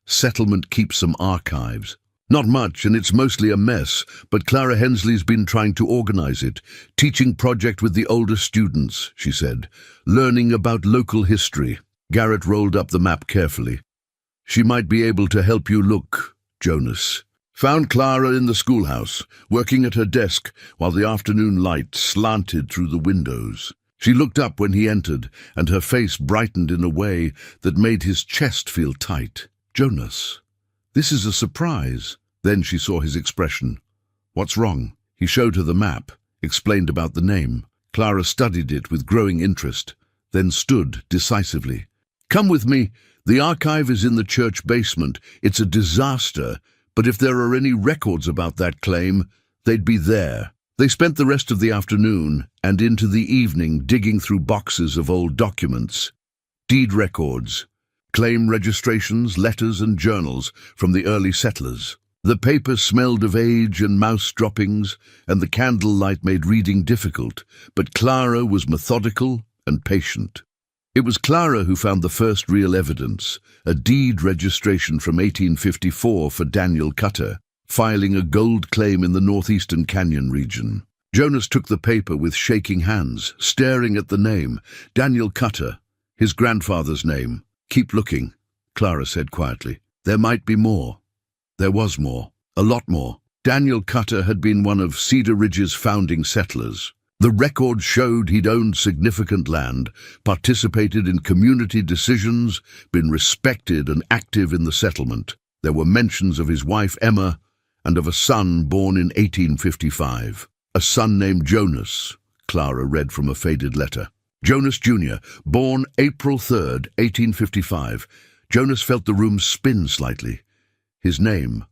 Settlement keeps some archives." "Not much, and it's mostly a mess, but Clara Hensley's been trying to organize it. Teaching project with the older students," she said. "Learning about local history." Garrett rolled up the map carefully. "She might be able to help you look." Jonas found Clara in the schoolhouse, working at her desk while the afternoon light slanted through the windows. She looked up when he entered, and her face brightened in a way that made his chest feel tight. "Jonas, this is a surprise." Then she saw his expression. "What's wrong?" He showed her the map, explained about the name. Clara studied it with growing interest, then stood decisively. "Come with me. The archive is in the church basement. It's a disaster, but if there are any records about that claim, they'd be there." They spent the rest of the afternoon and into the evening digging through boxes of old documents. Deed records, claim registrations, letters and journals from the early settlers. The paper smelled of age and mouse droppings, and the candlelight made reading difficult, but Clara was methodical and patient. It was Clara who found the first real evidence, a deed registration from 1854 for Daniel Cutter, filing a gold claim in the northeastern Canyon region. Jonas took the paper with shaking hands, staring at the name. Daniel Cutter, his grandfather's name. "Keep looking," Clara said quietly. "There might be more." There was more, a lot more. Daniel Cutter had been one of Cedar Ridge's founding settlers. The record showed he'd owned significant land, participated in community decisions, been respected and active in the settlement. There were mentions of his wife Emma and of a son born in 1855. A son named Jonas, Clara read from a faded letter. Jonas Jr., born April 3rd, 1855. Jonas felt the room spin slightly. His name,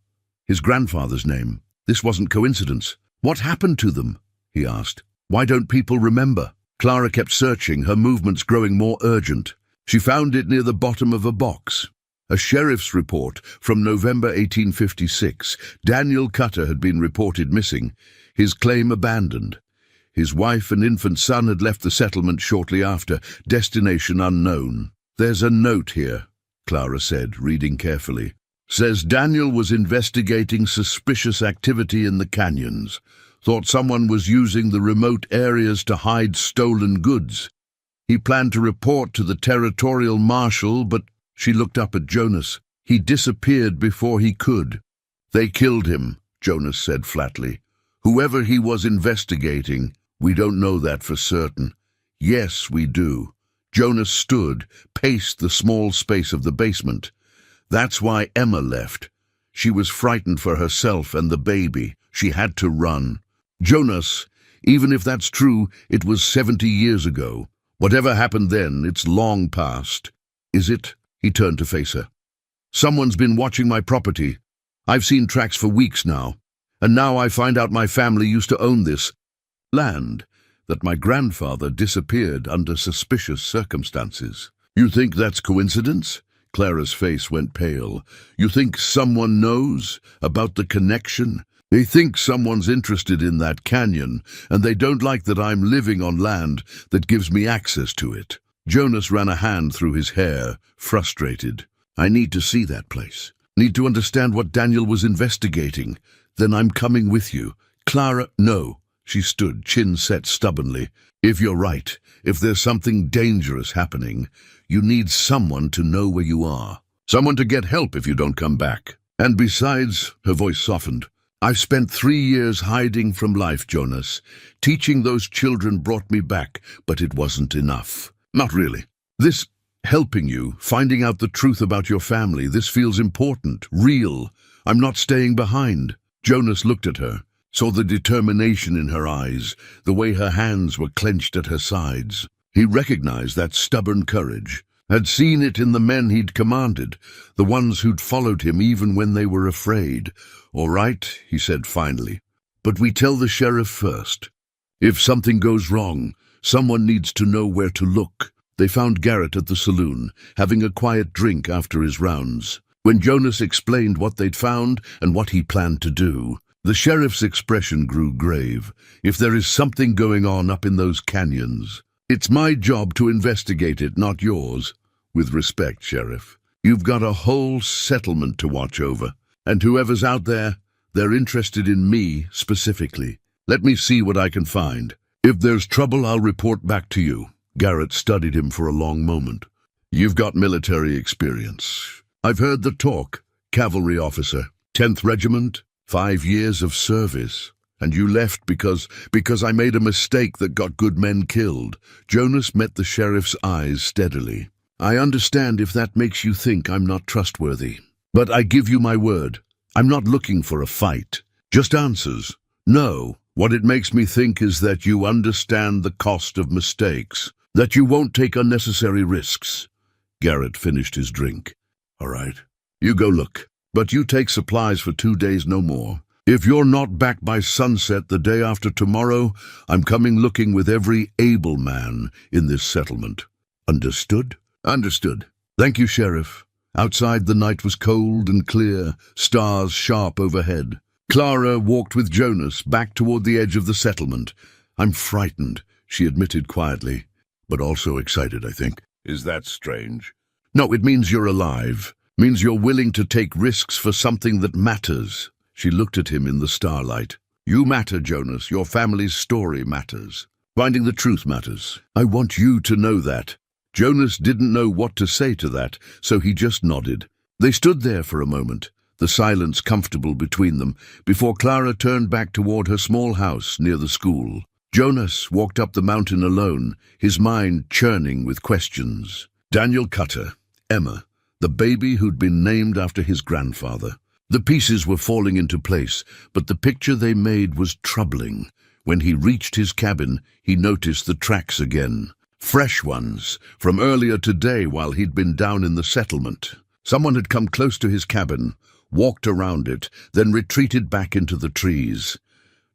his grandfather's name. This wasn't coincidence. What happened to them? He asked. Why don't people remember? Clara kept searching, her movements growing more urgent. She found it near the bottom of a box. A sheriff's report from November 1856. Daniel Cutter had been reported missing, his claim abandoned. His wife and infant son had left the settlement shortly after, destination unknown. "There's a note here," Clara said, reading carefully. "Says Daniel was investigating suspicious activity in the canyons. Thought someone was using the remote areas to hide stolen goods. He planned to report to the territorial marshal, but..." She looked up at Jonas. "He disappeared before he could." "They killed him," Jonas said flatly. "Whoever he was investigating, we don't know that for certain." "Yes, we do." Jonas stood, paced the small space of the basement. "That's why Emma left. She was frightened for herself and the baby. She had to run." "Jonas, even if that's true, it was 70 years ago. Whatever happened then, it's long past." "Is it?" He turned to face her. "Someone's been watching my property. I've seen tracks for weeks now. And now I find out my family used to own this land, that my grandfather disappeared under suspicious circumstances." "You think that's coincidence?" Clara's face went pale. "You think someone knows about the connection? They think someone's interested in that canyon, and they don't like that I'm living on land that gives me access to it." Jonas ran a hand through his hair, frustrated. "I need to see that place. Need to understand what Daniel was investigating. Then I'm coming with you." "Clara..." "No." She stood, chin set stubbornly. "If you're right, if there's something dangerous happening, you need someone to know where you are. Someone to get help if you don't come back. And besides," her voice softened, "I've spent 3 years hiding from life, Jonas. Teaching those children brought me back, but it wasn't enough. Not really. This helping you, finding out the truth about your family, this feels important, real. I'm not staying behind." Jonas looked at her, saw the determination in her eyes, the way her hands were clenched at her sides. He recognized that stubborn courage, had seen it in the men he'd commanded, the ones who'd followed him even when they were afraid. "All right," he said finally, "but we tell the sheriff first. If something goes wrong, someone needs to know where to look." They found Garrett at the saloon, having a quiet drink after his rounds. When Jonas explained what they'd found and what he planned to do, the sheriff's expression grew grave. "If there is something going on up in those canyons, it's my job to investigate it, not yours. With respect, Sheriff. You've got a whole settlement to watch over. And whoever's out there, they're interested in me specifically. Let me see what I can find. If there's trouble, I'll report back to you." Garrett studied him for a long moment. "You've got military experience. I've heard the talk. Cavalry officer, 10th Regiment, 5 years of service. And you left because I made a mistake that got good men killed." Jonas met the sheriff's eyes steadily. "I understand if that makes you think I'm not trustworthy. But I give you my word, I'm not looking for a fight. Just answers. No, what it makes me think is that you understand the cost of mistakes, that you won't take unnecessary risks." Garrett finished his drink. "All right, you go look. But you take supplies for 2 days, no more. If you're not back by sunset the day after tomorrow, I'm coming looking with every able man in this settlement. Understood?" "Understood. Thank you, Sheriff. Outside the night was cold and clear, stars sharp overhead. Clara walked with Jonas back toward the edge of the settlement. "I'm frightened," she admitted quietly, "but also excited, I think." "Is that strange?" "No, it means you're alive. Means you're willing to take risks for something that matters." She looked at him in the starlight. "You matter, Jonas. Your family's story matters. Finding the truth matters. I want you to know that." Jonas didn't know what to say to that, so he just nodded. They stood there for a moment, the silence comfortable between them, before Clara turned back toward her small house near the school. Jonas walked up the mountain alone, his mind churning with questions. Daniel Cutter, Emma, the baby who'd been named after his grandfather. The pieces were falling into place, but the picture they made was troubling. When he reached his cabin, he noticed the tracks again. Fresh ones, from earlier today while he'd been down in the settlement. Someone had come close to his cabin, walked around it, then retreated back into the trees.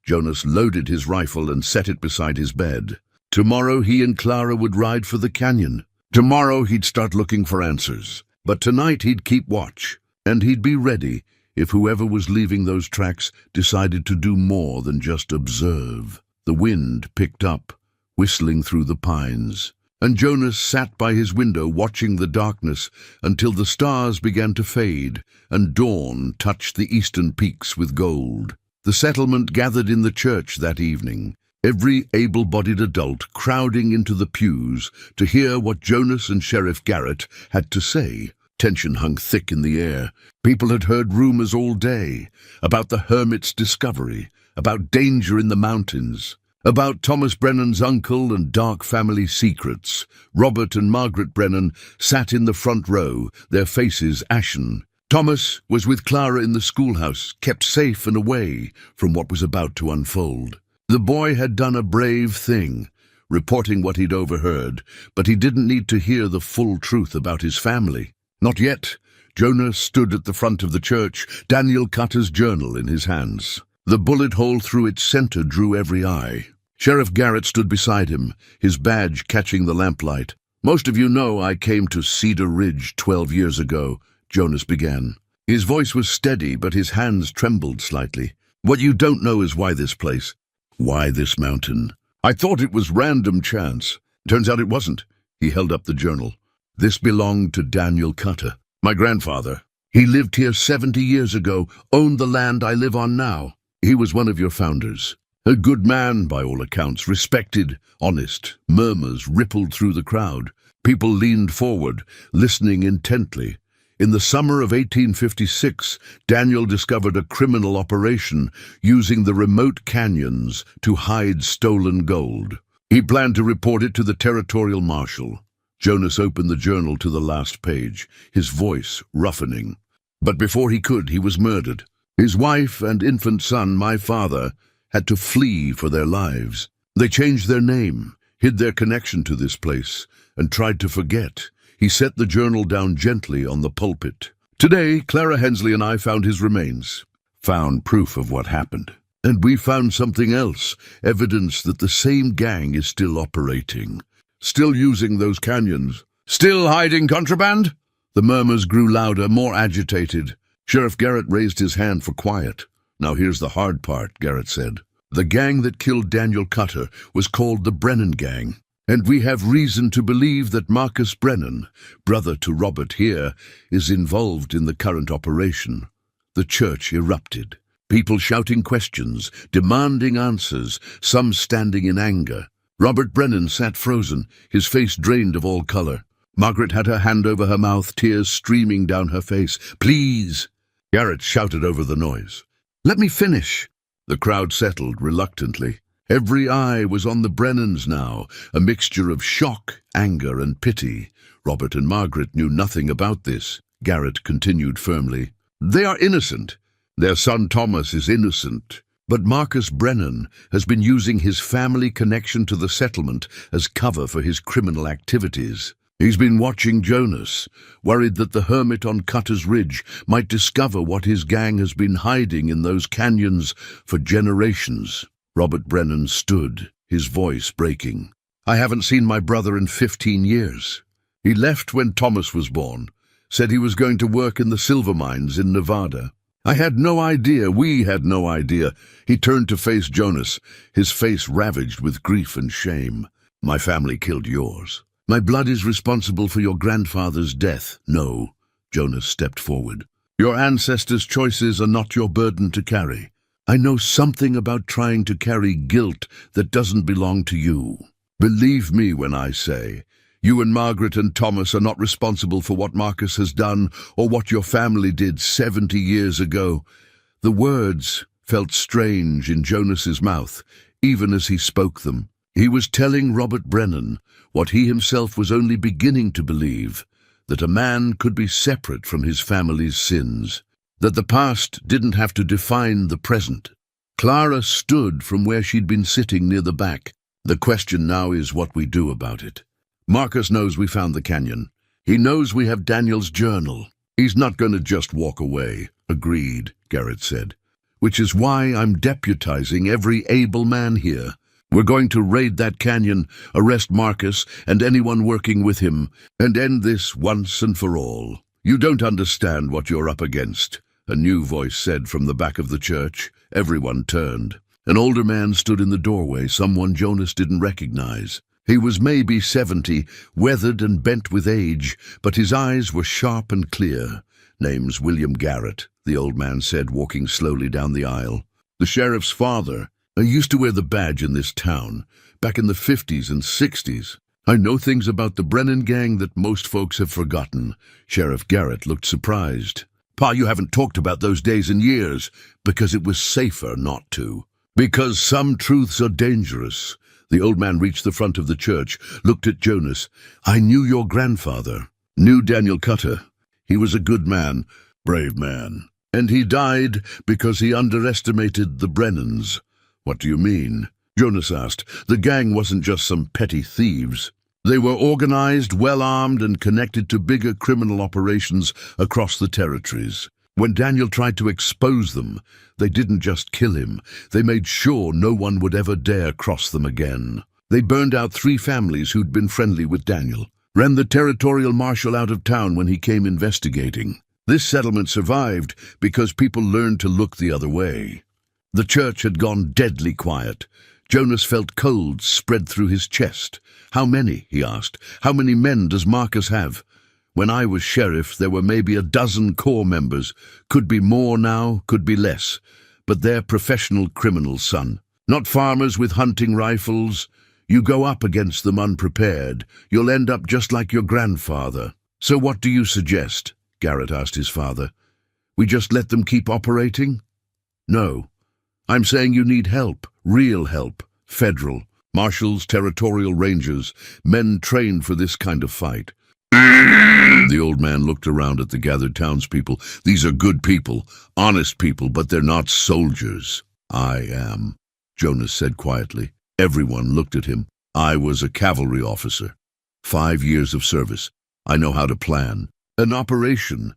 Jonas loaded his rifle and set it beside his bed. Tomorrow he and Clara would ride for the canyon. Tomorrow he'd start looking for answers. But tonight he'd keep watch, and he'd be ready if whoever was leaving those tracks decided to do more than just observe. The wind picked up, whistling through the pines, and Jonas sat by his window watching the darkness until the stars began to fade and dawn touched the eastern peaks with gold. The settlement gathered in the church that evening, every able-bodied adult crowding into the pews to hear what Jonas and Sheriff Garrett had to say. Tension hung thick in the air. People had heard rumors all day about the hermit's discovery, about danger in the mountains, about Thomas Brennan's uncle and dark family secrets. Robert and Margaret Brennan sat in the front row, their faces ashen. Thomas was with Clara in the schoolhouse, kept safe and away from what was about to unfold. The boy had done a brave thing, reporting what he'd overheard, but he didn't need to hear the full truth about his family. Not yet. Jonas stood at the front of the church, Daniel Cutter's journal in his hands. The bullet hole through its center drew every eye. Sheriff Garrett stood beside him, his badge catching the lamplight. "Most of you know I came to Cedar Ridge 12 years ago," Jonas began. His voice was steady, but his hands trembled slightly. "What you don't know is why this place. Why this mountain? I thought it was random chance. Turns out it wasn't." He held up the journal. "This belonged to Daniel Cutter, my grandfather. He lived here 70 years ago, owned the land I live on now. He was one of your founders. A good man, by all accounts, respected, honest." Murmurs rippled through the crowd. People leaned forward, listening intently. In the summer of 1856, Daniel discovered a criminal operation using the remote canyons to hide stolen gold. He planned to report it to the territorial marshal. Jonas opened the journal to the last page, his voice roughening. But before he could, he was murdered. His wife and infant son, my father, had to flee for their lives. They changed their name, hid their connection to this place, and tried to forget. He set the journal down gently on the pulpit. Today, Clara Hensley and I found his remains. Found proof of what happened. And we found something else, evidence that the same gang is still operating. Still using those canyons. Still hiding contraband? The murmurs grew louder, more agitated. Sheriff Garrett raised his hand for quiet. "Now here's the hard part," Garrett said. "The gang that killed Daniel Cutter was called the Brennan Gang. And we have reason to believe that Marcus Brennan, brother to Robert here, is involved in the current operation." The church erupted. People shouting questions, demanding answers, some standing in anger. Robert Brennan sat frozen, his face drained of all color. Margaret had her hand over her mouth, tears streaming down her face. "Please!" Garrett shouted over the noise. "Let me finish." The crowd settled reluctantly. Every eye was on the Brennans now, a mixture of shock, anger, and pity. Robert and Margaret knew nothing about this. Garrett continued firmly. "They are innocent. Their son Thomas is innocent. But Marcus Brennan has been using his family connection to the settlement as cover for his criminal activities. He's been watching Jonas, worried that the hermit on Cutter's Ridge might discover what his gang has been hiding in those canyons for generations." Robert Brennan stood, his voice breaking. "I haven't seen my brother in 15 years. He left when Thomas was born. said he was going to work in the silver mines in Nevada. I had no idea, we had no idea. He turned to face Jonas, his face ravaged with grief and shame. My family killed yours. My blood is responsible for your grandfather's death. No, Jonas stepped forward. Your ancestors' choices are not your burden to carry. I know something about trying to carry guilt that doesn't belong to you. Believe me when I say, you and Margaret and Thomas are not responsible for what Marcus has done or what your family did 70 years ago. The words felt strange in Jonas's mouth, even as he spoke them. He was telling Robert Brennan what he himself was only beginning to believe, that a man could be separate from his family's sins, that the past didn't have to define the present. Clara stood from where she'd been sitting near the back. The question now is what we do about it. Marcus knows we found the canyon. He knows we have Daniel's journal. He's not going to just walk away. Agreed, Garrett said. Which is why I'm deputizing every able man here. We're going to raid that canyon, arrest Marcus and anyone working with him, and end this once and for all. You don't understand what you're up against, a new voice said from the back of the church. Everyone turned. An older man stood in the doorway, someone Jonas didn't recognize. He was maybe 70, weathered and bent with age, but his eyes were sharp and clear. Name's William Garrett, the old man said, walking slowly down the aisle. The sheriff's father. I used to wear the badge in this town, back in the 50s and 60s. I know things about the Brennan gang that most folks have forgotten. Sheriff Garrett looked surprised. Pa, you haven't talked about those days in years, because it was safer not to. Because some truths are dangerous. The old man reached the front of the church, looked at Jonas. I knew your grandfather, knew Daniel Cutter. He was a good man, brave man. And he died because he underestimated the Brennans. What do you mean? Jonas asked. The gang wasn't just some petty thieves. They were organized, well-armed, and connected to bigger criminal operations across the territories. When Daniel tried to expose them, they didn't just kill him. They made sure no one would ever dare cross them again. They burned out 3 families who'd been friendly with Daniel, ran the territorial marshal out of town when he came investigating. This settlement survived because people learned to look the other way. The church had gone deadly quiet. Jonas felt cold spread through his chest. How many, he asked. How many men does Marcus have? When I was sheriff, there were maybe a dozen core members. Could be more now, could be less. But they're professional criminals, son. Not farmers with hunting rifles. You go up against them unprepared. You'll end up just like your grandfather. So what do you suggest? Garrett asked his father. We just let them keep operating? No. I'm saying you need help, real help, federal, marshals, territorial rangers, men trained for this kind of fight. The old man looked around at the gathered townspeople. These are good people, honest people, but they're not soldiers. I am, Jonas said quietly. Everyone looked at him. I was a cavalry officer. 5 years of service. I know how to plan. An operation.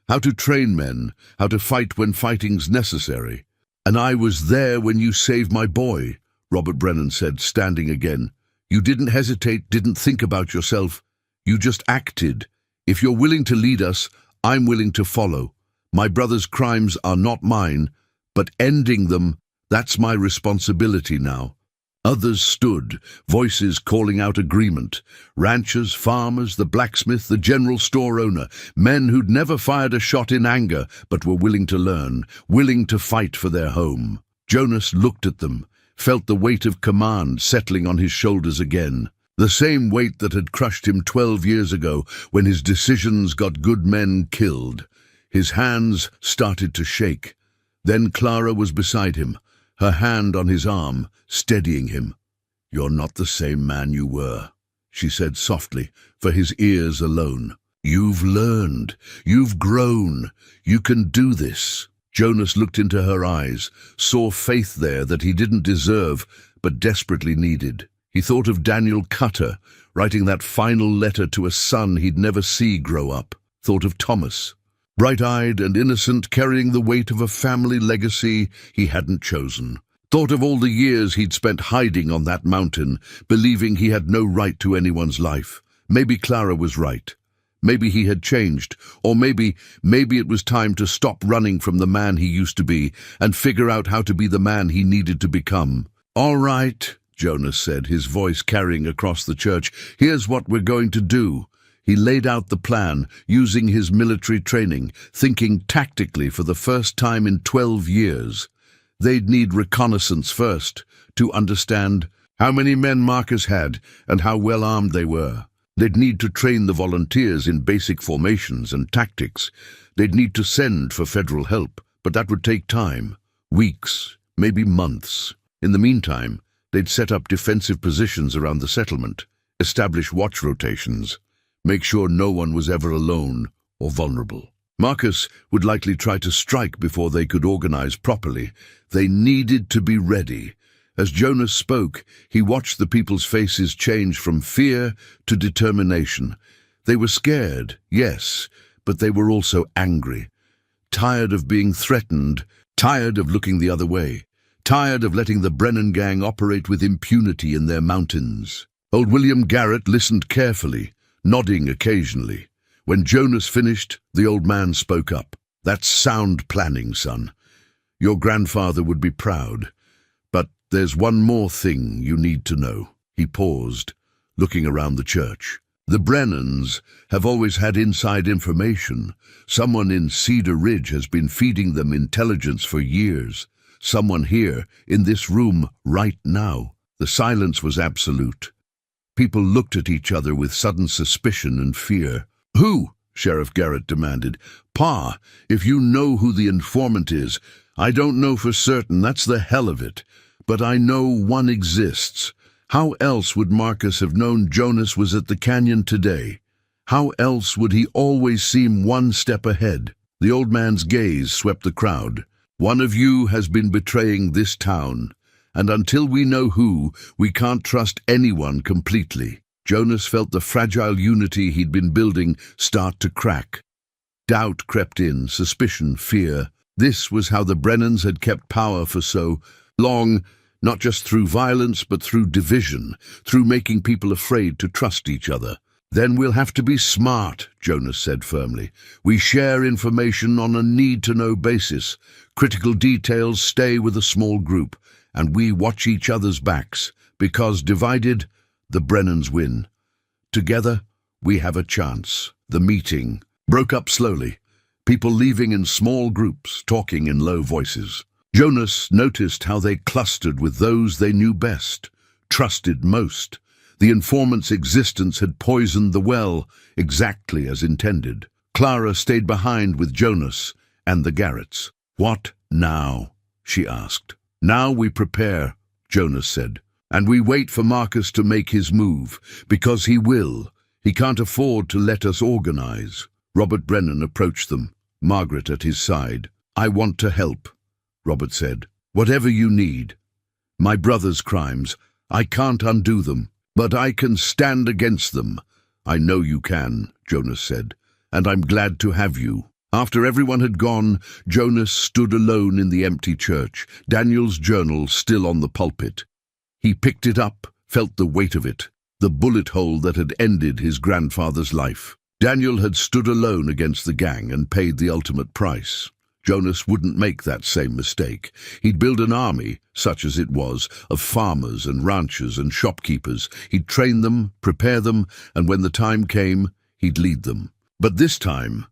How to train men. How to fight when fighting's necessary. And I was there when you saved my boy, Robert Brennan said, standing again. You didn't hesitate, didn't think about yourself. You just acted. If you're willing to lead us, I'm willing to follow. My brother's crimes are not mine, but ending them, that's my responsibility now. Others stood, voices calling out agreement. Ranchers, farmers, the blacksmith, the general store owner, men who'd never fired a shot in anger, but were willing to learn, willing to fight for their home. Jonas looked at them, felt the weight of command settling on his shoulders again. The same weight that had crushed him 12 years ago when his decisions got good men killed. His hands started to shake. Then Clara was beside him, her hand on his arm, steadying him. You're not the same man you were, she said softly, for his ears alone. You've learned. You've grown. You can do this. Jonas looked into her eyes, saw faith there that he didn't deserve, but desperately needed. He thought of Daniel Cutter, writing that final letter to a son he'd never see grow up. Thought of Thomas, bright-eyed and innocent, carrying the weight of a family legacy he hadn't chosen. Thought of all the years he'd spent hiding on that mountain, believing he had no right to anyone's life. Maybe Clara was right. Maybe he had changed, or maybe it was time to stop running from the man he used to be and figure out how to be the man he needed to become. "All right," Jonas said, his voice carrying across the church. "Here's what we're going to do." He laid out the plan, using his military training, thinking tactically for the first time in 12 years. They'd need reconnaissance first, to understand how many men Marcus had and how well armed they were. They'd need to train the volunteers in basic formations and tactics. They'd need to send for federal help, but that would take time. Weeks, maybe months. In the meantime, they'd set up defensive positions around the settlement, establish watch rotations, make sure no one was ever alone or vulnerable. Marcus would likely try to strike before they could organize properly. They needed to be ready. As Jonas spoke, he watched the people's faces change from fear to determination. They were scared, yes, but they were also angry. Tired of being threatened, tired of looking the other way, tired of letting the Brennan gang operate with impunity in their mountains. Old William Garrett listened carefully, nodding occasionally. When Jonas finished, the old man spoke up. "That's sound planning, son. Your grandfather would be proud. But there's one more thing you need to know." He paused, looking around the church. "The Brennans have always had inside information. Someone in Cedar Ridge has been feeding them intelligence for years. Someone here, in this room, right now." The silence was absolute. People looked at each other with sudden suspicion and fear. "Who?" Sheriff Garrett demanded. "Pa, if you know who the informant is." "I don't know for certain, that's the hell of it. But I know one exists. How else would Marcus have known Jonas was at the canyon today? How else would he always seem one step ahead?" The old man's gaze swept the crowd. "One of you has been betraying this town, and until we know who, we can't trust anyone completely." Jonas felt the fragile unity he'd been building start to crack. Doubt crept in, suspicion, fear. This was how the Brennans had kept power for so long, not just through violence, but through division, through making people afraid to trust each other. "Then we'll have to be smart," Jonas said firmly. "We share information on a need-to-know basis. Critical details stay with a small group, and we watch each other's backs, because divided, the Brennans win. Together, we have a chance." The meeting broke up slowly, people leaving in small groups, talking in low voices. Jonas noticed how they clustered with those they knew best, trusted most. The informant's existence had poisoned the well, exactly as intended. Clara stayed behind with Jonas and the Garretts. "What now?" she asked. "Now we prepare," Jonas said. "And we wait for Marcus to make his move, because he will. He can't afford to let us organize." Robert Brennan approached them, Margaret at his side. "I want to help," Robert said. "Whatever you need. My brother's crimes, I can't undo them, but I can stand against them." "I know you can," Jonas said, "and I'm glad to have you." After everyone had gone, Jonas stood alone in the empty church, Daniel's journal still on the pulpit. He picked it up, felt the weight of it, the bullet hole that had ended his grandfather's life. Daniel had stood alone against the gang and paid the ultimate price. Jonas wouldn't make that same mistake. He'd build an army, such as it was, of farmers and ranchers and shopkeepers. He'd train them, prepare them, and when the time came, he'd lead them. But this time,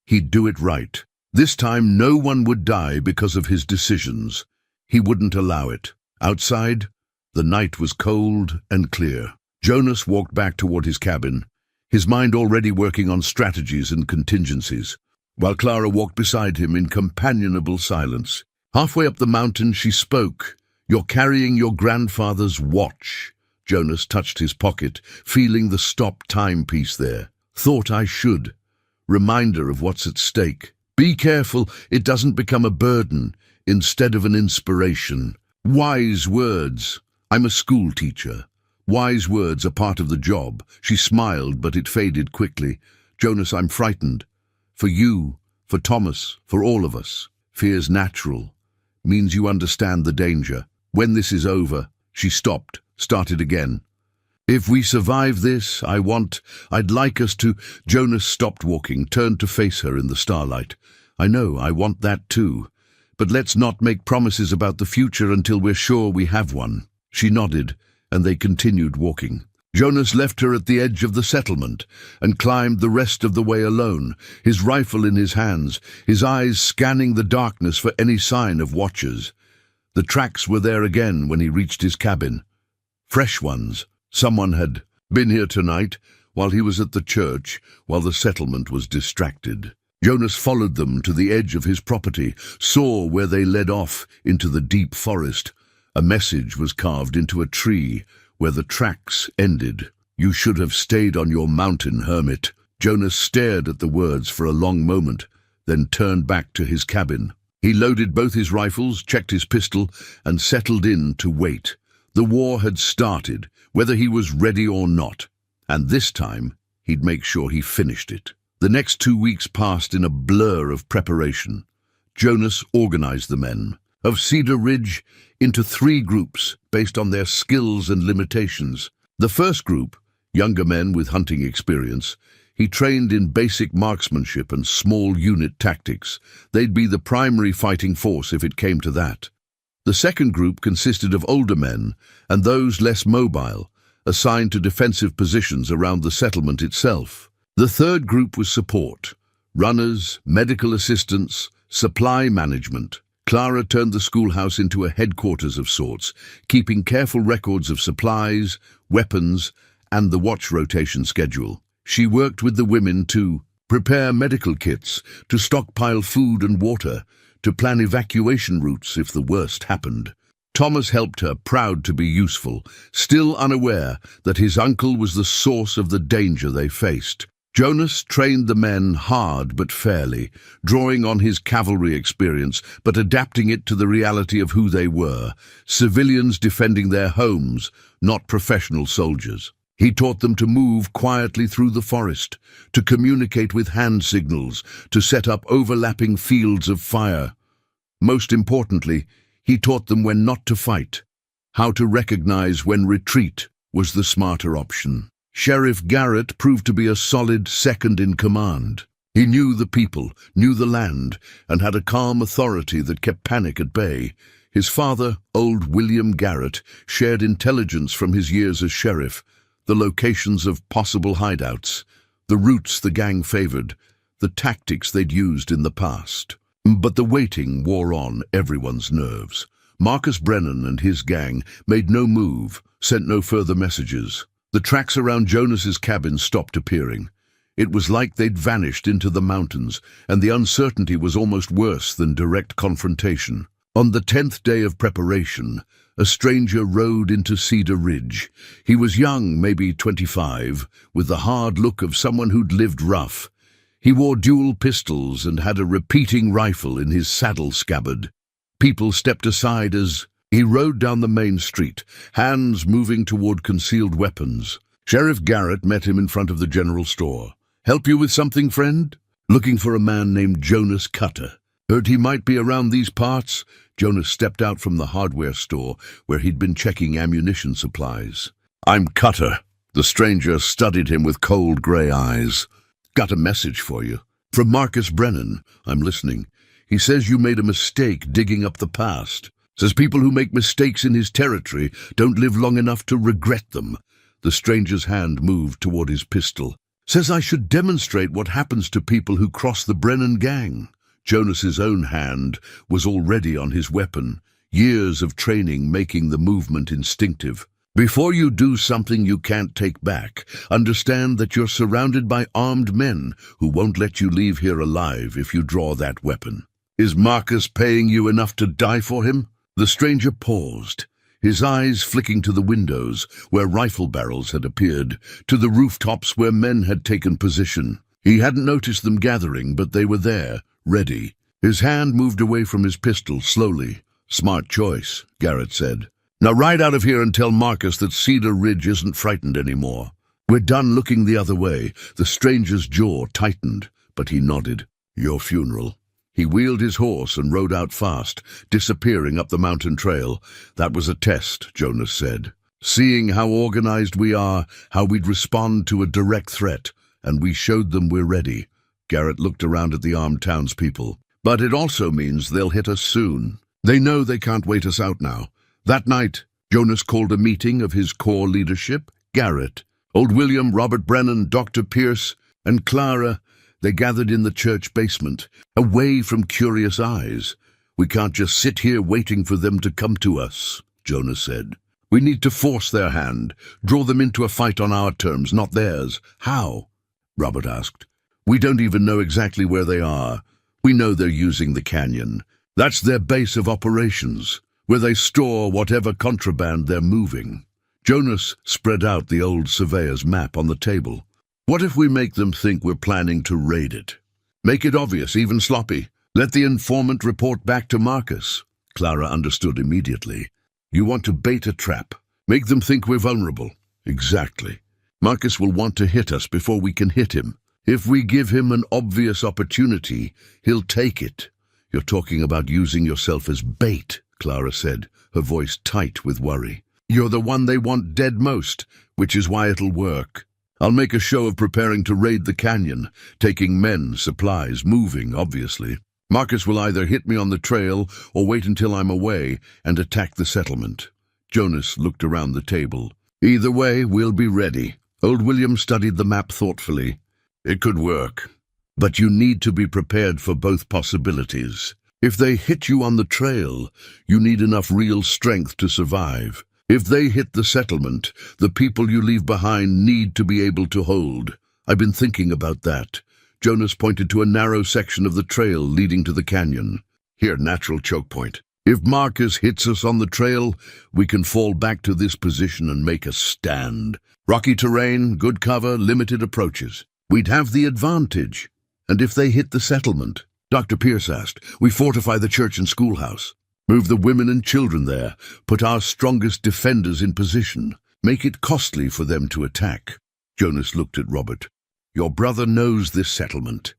he'd do it right. This time, no one would die because of his decisions. He wouldn't allow it. Outside, the night was cold and clear. Jonas walked back toward his cabin, his mind already working on strategies and contingencies, while Clara walked beside him in companionable silence. Halfway up the mountain, she spoke. "You're carrying your grandfather's watch." Jonas touched his pocket, feeling the stop timepiece there. "Thought I should. Reminder of what's at stake. Be careful it doesn't become a burden instead of an inspiration." Wise words. I'm a school teacher. Wise words are part of the job. She smiled, but it faded quickly. "Jonas, I'm frightened. For you, for Thomas, for all of us. Fear's natural. Means you understand the danger. When this is over." She stopped, started again. If we survive this, I'd like us to... Jonas stopped walking, turned to face her in the starlight. I know, I want that too. But let's not make promises about the future until we're sure we have one. She nodded, and they continued walking. Jonas left her at the edge of the settlement and climbed the rest of the way alone, his rifle in his hands, his eyes scanning the darkness for any sign of watchers. The tracks were there again when he reached his cabin. Fresh ones. Someone had been here tonight while he was at the church, while the settlement was distracted. Jonas followed them to the edge of his property, saw where they led off into the deep forest. A message was carved into a tree where the tracks ended. You should have stayed on your mountain, hermit. Jonas stared at the words for a long moment, then turned back to his cabin. He loaded both his rifles, checked his pistol, and settled in to wait. The war had started, whether he was ready or not, and this time he'd make sure he finished it. The next 2 weeks passed in a blur of preparation. Jonas organized the men of Cedar Ridge into 3 groups based on their skills and limitations. The first group, younger men with hunting experience, he trained in basic marksmanship and small unit tactics. They'd be the primary fighting force if it came to that. The second group consisted of older men and those less mobile, assigned to defensive positions around the settlement itself. The third group was support, runners, medical assistants, supply management. Clara turned the schoolhouse into a headquarters of sorts, keeping careful records of supplies, weapons, and the watch rotation schedule. She worked with the women to prepare medical kits, to stockpile food and water, to plan evacuation routes if the worst happened. Thomas helped her, proud to be useful, still unaware that his uncle was the source of the danger they faced. Jonas trained the men hard but fairly, drawing on his cavalry experience but adapting it to the reality of who they were, civilians defending their homes, not professional soldiers. He taught them to move quietly through the forest, to communicate with hand signals, to set up overlapping fields of fire. Most importantly, he taught them when not to fight, how to recognize when retreat was the smarter option. Sheriff Garrett proved to be a solid second-in-command. He knew the people, knew the land, and had a calm authority that kept panic at bay. His father, old William Garrett, shared intelligence from his years as sheriff, the locations of possible hideouts, the routes the gang favored, the tactics they'd used in the past. But the waiting wore on everyone's nerves. Marcus Brennan and his gang made no move, sent no further messages. The tracks around Jonas's cabin stopped appearing. It was like they'd vanished into the mountains, and the uncertainty was almost worse than direct confrontation. On the 10th day of preparation, a stranger rode into Cedar Ridge. He was young, maybe 25, with the hard look of someone who'd lived rough. He wore dual pistols and had a repeating rifle in his saddle scabbard. People stepped aside as he rode down the main street, hands moving toward concealed weapons. Sheriff Garrett met him in front of the general store. "Help you with something, friend?" "Looking for a man named Jonas Cutter. Heard he might be around these parts." Jonas stepped out from the hardware store where he'd been checking ammunition supplies. "I'm Cutter." The stranger studied him with cold gray eyes. "Got a message for you. From Marcus Brennan. I'm listening. He says you made a mistake digging up the past. Says people who make mistakes in his territory don't live long enough to regret them." The stranger's hand moved toward his pistol. "Says I should demonstrate what happens to people who cross the Brennan gang." Jonas's own hand was already on his weapon, years of training making the movement instinctive. "Before you do something you can't take back, understand that you're surrounded by armed men who won't let you leave here alive if you draw that weapon. Is Marcus paying you enough to die for him?" The stranger paused, his eyes flicking to the windows where rifle barrels had appeared, to the rooftops where men had taken position. He hadn't noticed them gathering, but they were there, ready. His hand moved away from his pistol slowly. "Smart choice," Garrett said. "Now ride out of here and tell Marcus that Cedar Ridge isn't frightened anymore." "We're done looking the other way." The stranger's jaw tightened, but he nodded. "Your funeral." He wheeled his horse and rode out fast, disappearing up the mountain trail. "That was a test," Jonas said. seeing how organized we are, how we'd respond to a direct threat, and we showed them we're ready. Garrett looked around at the armed townspeople. But it also means they'll hit us soon. They know they can't wait us out now. That night, Jonas called a meeting of his core leadership, Garrett, Old William, Robert Brennan, Dr. Pierce, and Clara. They gathered in the church basement, away from curious eyes. We can't just sit here waiting for them to come to us, Jonas said. We need to force their hand, draw them into a fight on our terms, not theirs. How? Robert asked. We don't even know exactly where they are. We know they're using the canyon. That's their base of operations, where they store whatever contraband they're moving. Jonas spread out the old surveyor's map on the table. What if we make them think we're planning to raid it? Make it obvious, even sloppy. Let the informant report back to Marcus. Clara understood immediately. You want to bait a trap. Make them think we're vulnerable. Exactly. Marcus will want to hit us before we can hit him. If we give him an obvious opportunity, he'll take it. You're talking about using yourself as bait, Clara said, her voice tight with worry. You're the one they want dead most, which is why it'll work. I'll make a show of preparing to raid the canyon, taking men, supplies, moving, obviously. Marcus will either hit me on the trail or wait until I'm away and attack the settlement. Jonas looked around the table. Either way, we'll be ready. Old William studied the map thoughtfully. It could work, but you need to be prepared for both possibilities. If they hit you on the trail, you need enough real strength to survive. If they hit the settlement, the people you leave behind need to be able to hold. I've been thinking about that. Jonas pointed to a narrow section of the trail leading to the canyon. Here, natural choke point. If Marcus hits us on the trail, we can fall back to this position and make a stand. Rocky terrain, good cover, limited approaches. We'd have the advantage. And if they hit the settlement, Dr. Pierce asked, we fortify the church and schoolhouse. Move the women and children there. Put our strongest defenders in position. Make it costly for them to attack. Jonas looked at Robert. Your brother knows this settlement.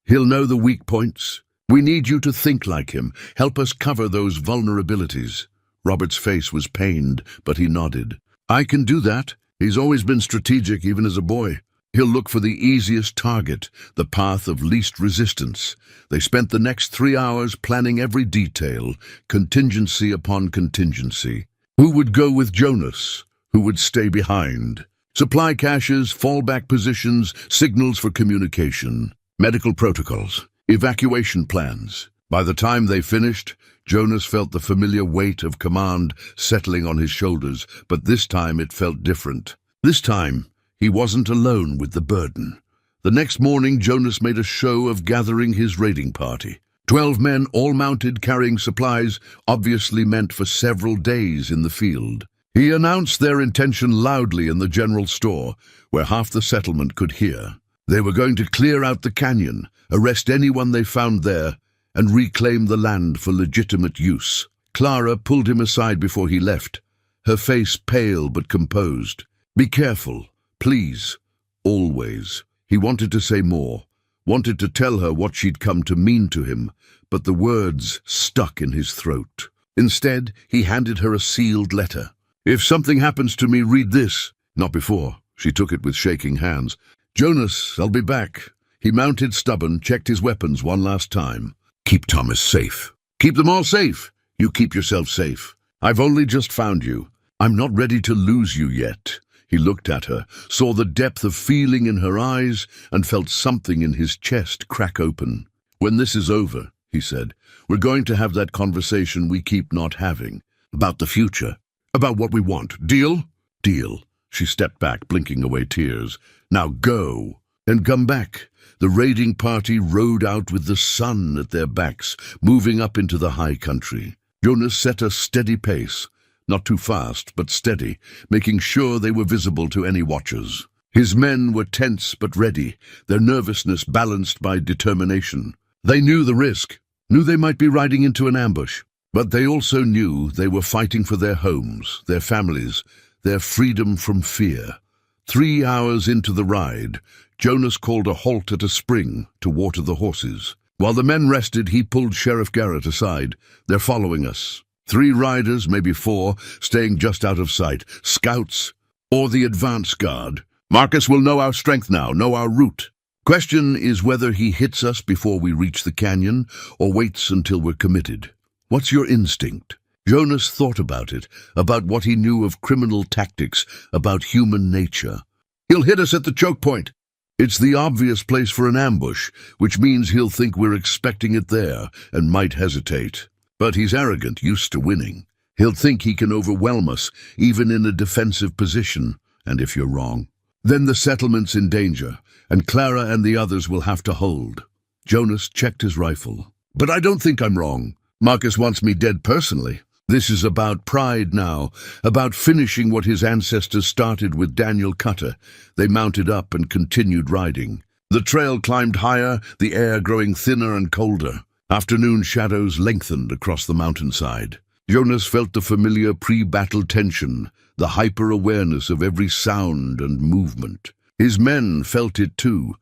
He'll know the weak points. We need you to think like him. Help us cover those vulnerabilities. Robert's face was pained, but he nodded. I can do that. He's always been strategic, even as a boy. He'll look for the easiest target, the path of least resistance. They spent the next 3 hours planning every detail, contingency upon contingency. Who would go with Jonas? Who would stay behind? Supply caches, fallback positions, signals for communication, medical protocols, evacuation plans. By the time they finished, Jonas felt the familiar weight of command settling on his shoulders, but this time it felt different. This time, he wasn't alone with the burden. The next morning, Jonas made a show of gathering his raiding party. 12 men, all mounted, carrying supplies, obviously meant for several days in the field. He announced their intention loudly in the general store, where half the settlement could hear. They were going to clear out the canyon, arrest anyone they found there, and reclaim the land for legitimate use. Clara pulled him aside before he left, her face pale but composed. Be careful. Please, always. He wanted to say more, wanted to tell her what she'd come to mean to him, but the words stuck in his throat. Instead, he handed her a sealed letter. If something happens to me, read this. Not before. She took it with shaking hands. Jonas, I'll be back. He mounted stubborn, checked his weapons one last time. Keep Thomas safe. Keep them all safe. You keep yourself safe. I've only just found you. I'm not ready to lose you yet. He looked at her, saw the depth of feeling in her eyes, and felt something in his chest crack open. When this is over, he said, we're going to have that conversation we keep not having. About the future. About what we want. Deal? Deal. She stepped back, blinking away tears. Now go. And come back. The raiding party rode out with the sun at their backs, moving up into the high country. Jonas set a steady pace. Not too fast, but steady, making sure they were visible to any watchers. His men were tense but ready, their nervousness balanced by determination. They knew the risk, knew they might be riding into an ambush, but they also knew they were fighting for their homes, their families, their freedom from fear. 3 hours into the ride, Jonas called a halt at a spring to water the horses. While the men rested, he pulled Sheriff Garrett aside. They're following us. 3 riders, maybe 4, staying just out of sight. Scouts or the advance guard. Marcus will know our strength now, know our route. Question is whether he hits us before we reach the canyon or waits until we're committed. What's your instinct? Jonas thought about it, about what he knew of criminal tactics, about human nature. He'll hit us at the choke point. It's the obvious place for an ambush, which means he'll think we're expecting it there and might hesitate. But he's arrogant, used to winning. He'll think he can overwhelm us, even in a defensive position. And if you're wrong, then the settlement's in danger, and Clara and the others will have to hold. Jonas checked his rifle. But I don't think I'm wrong. Marcus wants me dead personally. This is about pride now, about finishing what his ancestors started with Daniel Cutter. They mounted up and continued riding. The trail climbed higher, the air growing thinner and colder. Afternoon shadows lengthened across the mountainside. Jonas felt the familiar pre-battle tension, the hyper-awareness of every sound and movement. His men felt it too.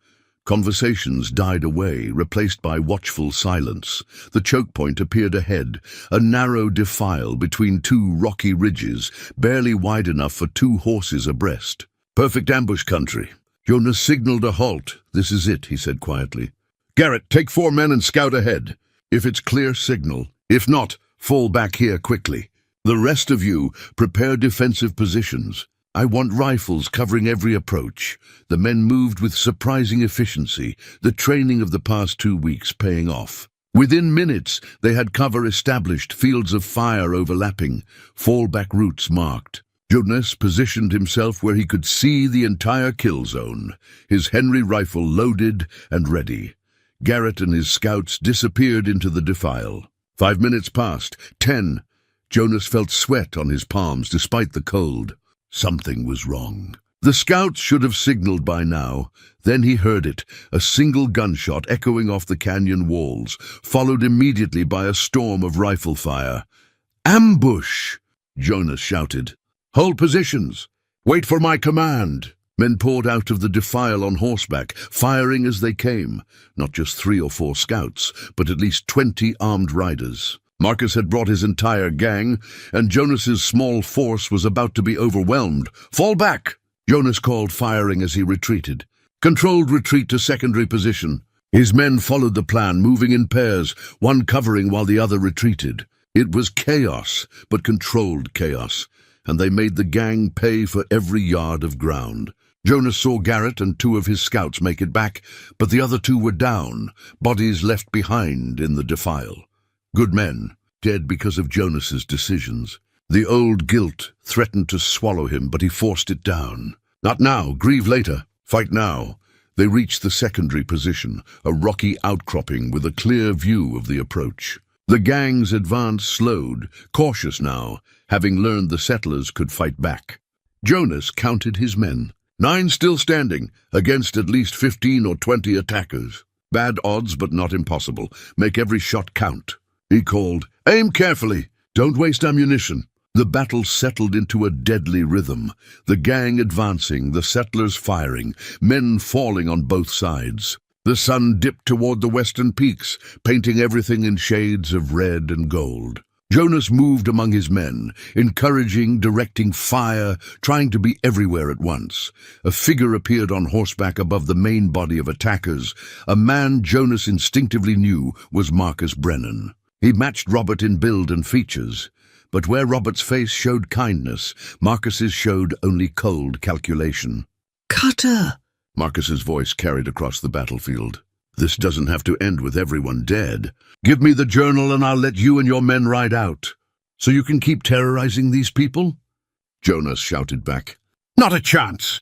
Conversations died away, replaced by watchful silence. The choke point appeared ahead, a narrow defile between 2 rocky ridges, barely wide enough for 2 horses abreast. Perfect ambush country. Jonas signaled a halt. This is it, he said quietly. Garrett, take 4 men and scout ahead. If it's clear, signal. If not, fall back here quickly. The rest of you, prepare defensive positions. I want rifles covering every approach. The men moved with surprising efficiency, the training of the past 2 weeks paying off. Within minutes, they had cover established, fields of fire overlapping, fallback routes marked. Jonas positioned himself where he could see the entire kill zone, his Henry rifle loaded and ready. Garrett and his scouts disappeared into the defile. 5 minutes passed, 10. Jonas felt sweat on his palms despite the cold. Something was wrong. The scouts should have signaled by now. Then he heard it, a single gunshot echoing off the canyon walls, followed immediately by a storm of rifle fire. Ambush! Jonas shouted. Hold positions. Wait for my command. Men poured out of the defile on horseback, firing as they came. Not just 3 or 4 scouts, but at least 20 armed riders. Marcus had brought his entire gang, and Jonas's small force was about to be overwhelmed. Fall back! Jonas called, firing as he retreated. Controlled retreat to secondary position. His men followed the plan, moving in pairs, one covering while the other retreated. It was chaos, but controlled chaos, and they made the gang pay for every yard of ground. Jonas saw Garrett and 2 of his scouts make it back, but the other 2 were down, bodies left behind in the defile. Good men, dead because of Jonas's decisions. The old guilt threatened to swallow him, but he forced it down. Not now, grieve later, fight now. They reached the secondary position, a rocky outcropping with a clear view of the approach. The gang's advance slowed, cautious now, having learned the settlers could fight back. Jonas counted his men. 9 still standing, against at least 15 or 20 attackers. Bad odds, but not impossible. Make every shot count. He called, aim carefully, don't waste ammunition. The battle settled into a deadly rhythm, the gang advancing, the settlers firing, men falling on both sides. The sun dipped toward the western peaks, painting everything in shades of red and gold. Jonas moved among his men, encouraging, directing fire, trying to be everywhere at once. A figure appeared on horseback above the main body of attackers, a man Jonas instinctively knew was Marcus Brennan. He matched Robert in build and features, but where Robert's face showed kindness, Marcus's showed only cold calculation. Cutter! Marcus's voice carried across the battlefield. This doesn't have to end with everyone dead. Give me the journal and I'll let you and your men ride out. So you can keep terrorizing these people? Jonas shouted back. Not a chance!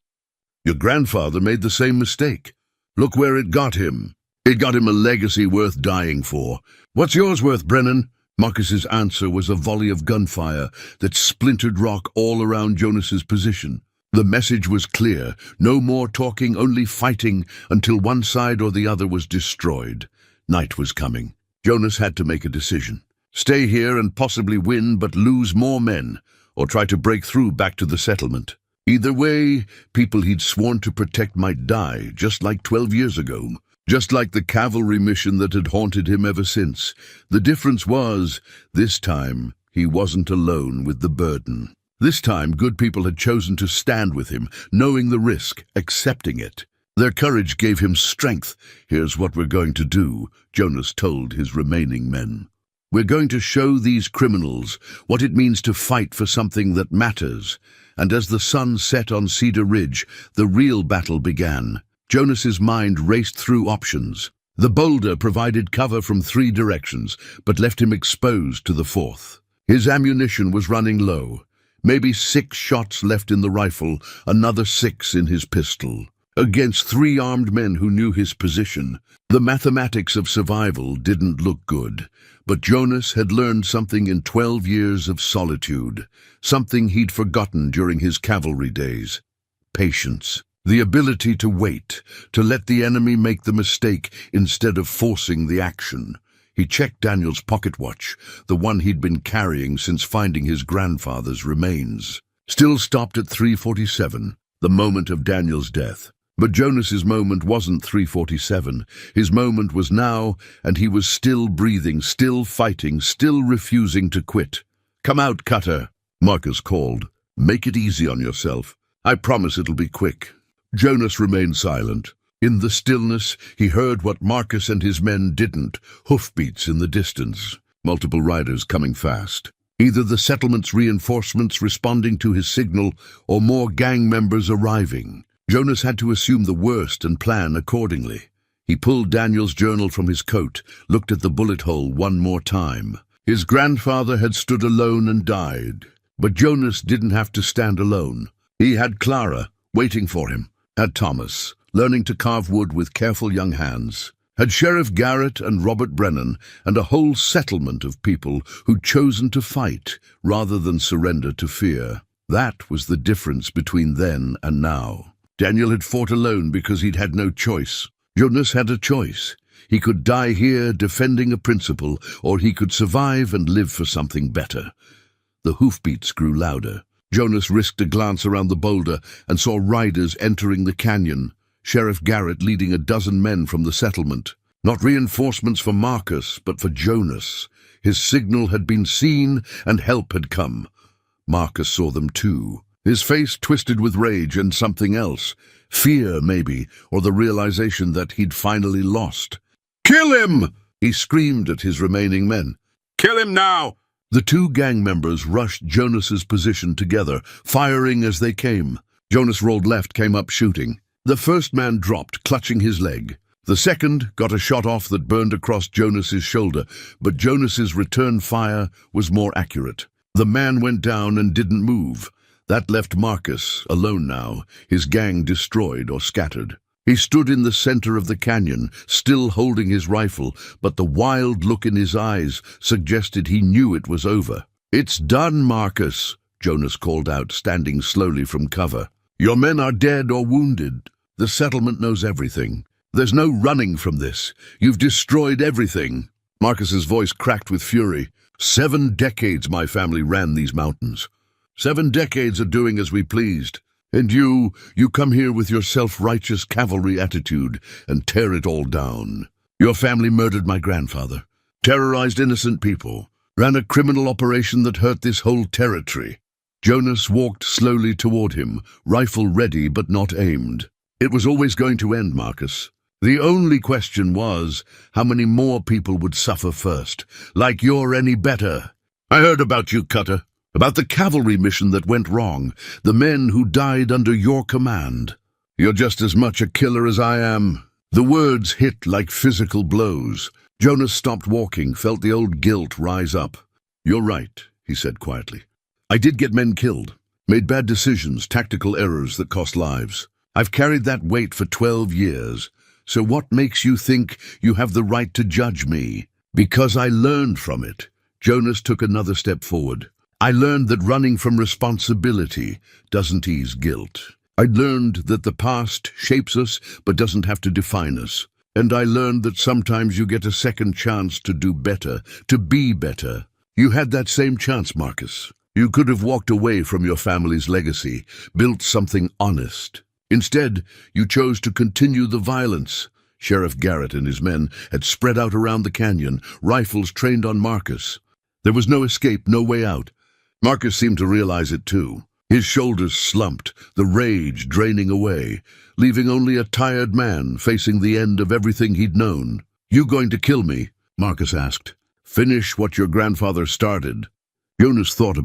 Your grandfather made the same mistake. Look where it got him. It got him a legacy worth dying for. What's yours worth, Brennan? Marcus's answer was a volley of gunfire that splintered rock all around Jonas's position. The message was clear. No more talking, only fighting until one side or the other was destroyed. Night was coming. Jonas had to make a decision. Stay here and possibly win, but lose more men, or try to break through back to the settlement. Either way, people he'd sworn to protect might die, just like 12 years ago. Just like the cavalry mission that had haunted him ever since. The difference was, this time, he wasn't alone with the burden. This time, good people had chosen to stand with him, knowing the risk, accepting it. Their courage gave him strength. "Here's what we're going to do," Jonas told his remaining men. "We're going to show these criminals what it means to fight for something that matters." And as the sun set on Cedar Ridge, the real battle began. Jonas's mind raced through options. The boulder provided cover from 3 directions, but left him exposed to the 4th. His ammunition was running low. Maybe 6 shots left in the rifle, another 6 in his pistol. Against 3 armed men who knew his position, the mathematics of survival didn't look good. But Jonas had learned something in 12 years of solitude, something he'd forgotten during his cavalry days. Patience. The ability to wait, to let the enemy make the mistake instead of forcing the action. He checked Daniel's pocket watch, the one he'd been carrying since finding his grandfather's remains. Still stopped at 3:47, the moment of Daniel's death. But Jonas's moment wasn't 3:47. His moment was now, and he was still breathing, still fighting, still refusing to quit. "Come out, Cutter," Marcus called. "Make it easy on yourself. I promise it'll be quick." Jonas remained silent. In the stillness, he heard what Marcus and his men didn't, hoofbeats in the distance, multiple riders coming fast. Either the settlement's reinforcements responding to his signal, or more gang members arriving. Jonas had to assume the worst and plan accordingly. He pulled Daniel's journal from his coat, looked at the bullet hole one more time. His grandfather had stood alone and died. But Jonas didn't have to stand alone. He had Clara waiting for him, had Thomas, learning to carve wood with careful young hands, had Sheriff Garrett and Robert Brennan, and a whole settlement of people who'd chosen to fight rather than surrender to fear. That was the difference between then and now. Daniel had fought alone because he'd had no choice. Jonas had a choice. He could die here defending a principle, or he could survive and live for something better. The hoofbeats grew louder. Jonas risked a glance around the boulder and saw riders entering the canyon, Sheriff Garrett leading a dozen men from the settlement. Not reinforcements for Marcus, but for Jonas. His signal had been seen and help had come. Marcus saw them too. His face twisted with rage and something else. Fear, maybe, or the realization that he'd finally lost. "Kill him!" he screamed at his remaining men. "Kill him now!" The 2 gang members rushed Jonas's position together, firing as they came. Jonas rolled left, came up shooting. The first man dropped, clutching his leg. The second got a shot off that burned across Jonas's shoulder, but Jonas's return fire was more accurate. The man went down and didn't move. That left Marcus, alone now, his gang destroyed or scattered. He stood in the center of the canyon, still holding his rifle, but the wild look in his eyes suggested he knew it was over. "It's done, Marcus," Jonas called out, standing slowly from cover. "Your men are dead or wounded. The settlement knows everything. There's no running from this. You've destroyed everything." Marcus's voice cracked with fury. 7 decades my family ran these mountains. 7 decades of doing as we pleased. And you come here with your self-righteous cavalry attitude and tear it all down. Your family murdered my grandfather, terrorized innocent people, ran a criminal operation that hurt this whole territory. Jonas walked slowly toward him, rifle ready but not aimed. It was always going to end, Marcus. The only question was, how many more people would suffer first? Like you're any better. I heard about you, Cutter. About the cavalry mission that went wrong, the men who died under your command. You're just as much a killer as I am. The words hit like physical blows. Jonas stopped walking, felt the old guilt rise up. "You're right," he said quietly. "I did get men killed, made bad decisions, tactical errors that cost lives. I've carried that weight for 12 years. So what makes you think you have the right to judge me? Because I learned from it." Jonas took another step forward. "I learned that running from responsibility doesn't ease guilt. I learned that the past shapes us but doesn't have to define us. And I learned that sometimes you get a second chance to do better, to be better. You had that same chance, Marcus. You could have walked away from your family's legacy, built something honest. Instead, you chose to continue the violence." Sheriff Garrett and his men had spread out around the canyon, rifles trained on Marcus. There was no escape, no way out. Marcus seemed to realize it too. His shoulders slumped, the rage draining away, leaving only a tired man facing the end of everything he'd known. "You going to kill me?" Marcus asked. "Finish what your grandfather started." Jonas thought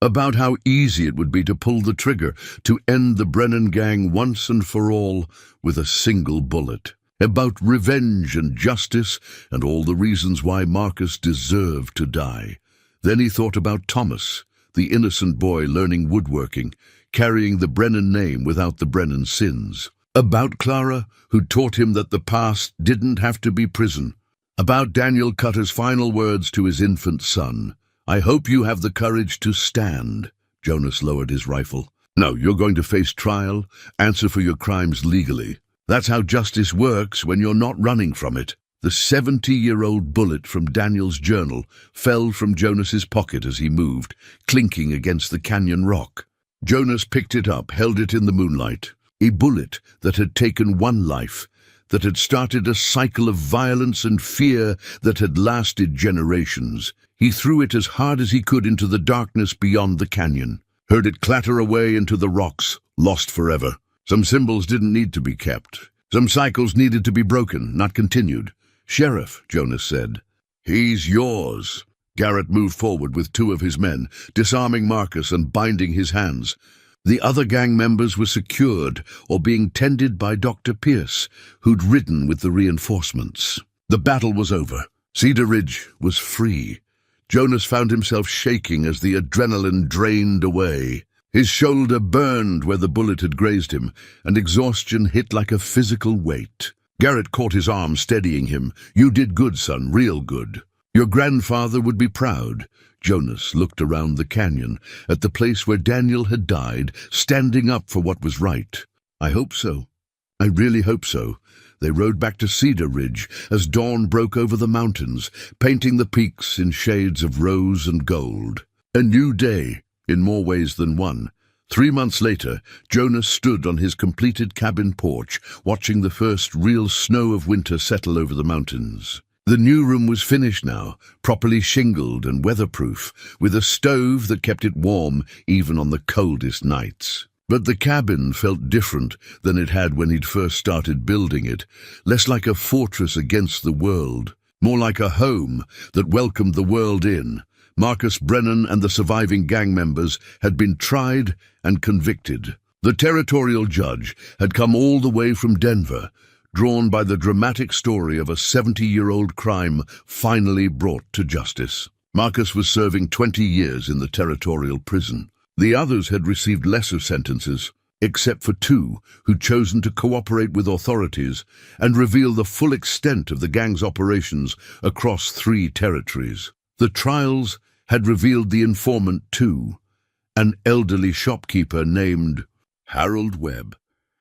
about how easy it would be to pull the trigger, to end the Brennan gang once and for all with a single bullet. About revenge and justice and all the reasons why Marcus deserved to die. Then he thought about Thomas, the innocent boy learning woodworking, carrying the Brennan name without the Brennan sins. About Clara, who taught him that the past didn't have to be prison. About Daniel Cutter's final words to his infant son. "I hope you have the courage to stand." Jonas lowered his rifle. "No, you're going to face trial, answer for your crimes legally. That's how justice works when you're not running from it." The 70-year-old bullet from Daniel's journal fell from Jonas's pocket as he moved, clinking against the canyon rock. Jonas picked it up, held it in the moonlight. A bullet that had taken one life, that had started a cycle of violence and fear that had lasted generations. He threw it as hard as he could into the darkness beyond the canyon, heard it clatter away into the rocks, lost forever. Some symbols didn't need to be kept. Some cycles needed to be broken, not continued. "Sheriff," Jonas said. "He's yours." Garrett moved forward with two of his men, disarming Marcus and binding his hands. The other gang members were secured or being tended by Dr. Pierce, who'd ridden with the reinforcements. The battle was over. Cedar Ridge was free. Jonas found himself shaking as the adrenaline drained away. His shoulder burned where the bullet had grazed him, and exhaustion hit like a physical weight. Garrett caught his arm, steadying him. "You did good, son, real good. Your grandfather would be proud." Jonas looked around the canyon, at the place where Daniel had died, standing up for what was right. "I hope so. I really hope so." They rode back to Cedar Ridge as dawn broke over the mountains, painting the peaks in shades of rose and gold. A new day, in more ways than one. 3 months later, Jonas stood on his completed cabin porch, watching the first real snow of winter settle over the mountains. The new room was finished now, properly shingled and weatherproof, with a stove that kept it warm even on the coldest nights. But the cabin felt different than it had when he'd first started building it, less like a fortress against the world, more like a home that welcomed the world in. Marcus Brennan and the surviving gang members had been tried and convicted. The territorial judge had come all the way from Denver, drawn by the dramatic story of a 70-year-old crime finally brought to justice. Marcus was serving 20 years in the territorial prison. The others had received lesser sentences, except for 2 who'd chosen to cooperate with authorities and reveal the full extent of the gang's operations across 3 territories. The trials had revealed the informant too, an elderly shopkeeper named Harold Webb,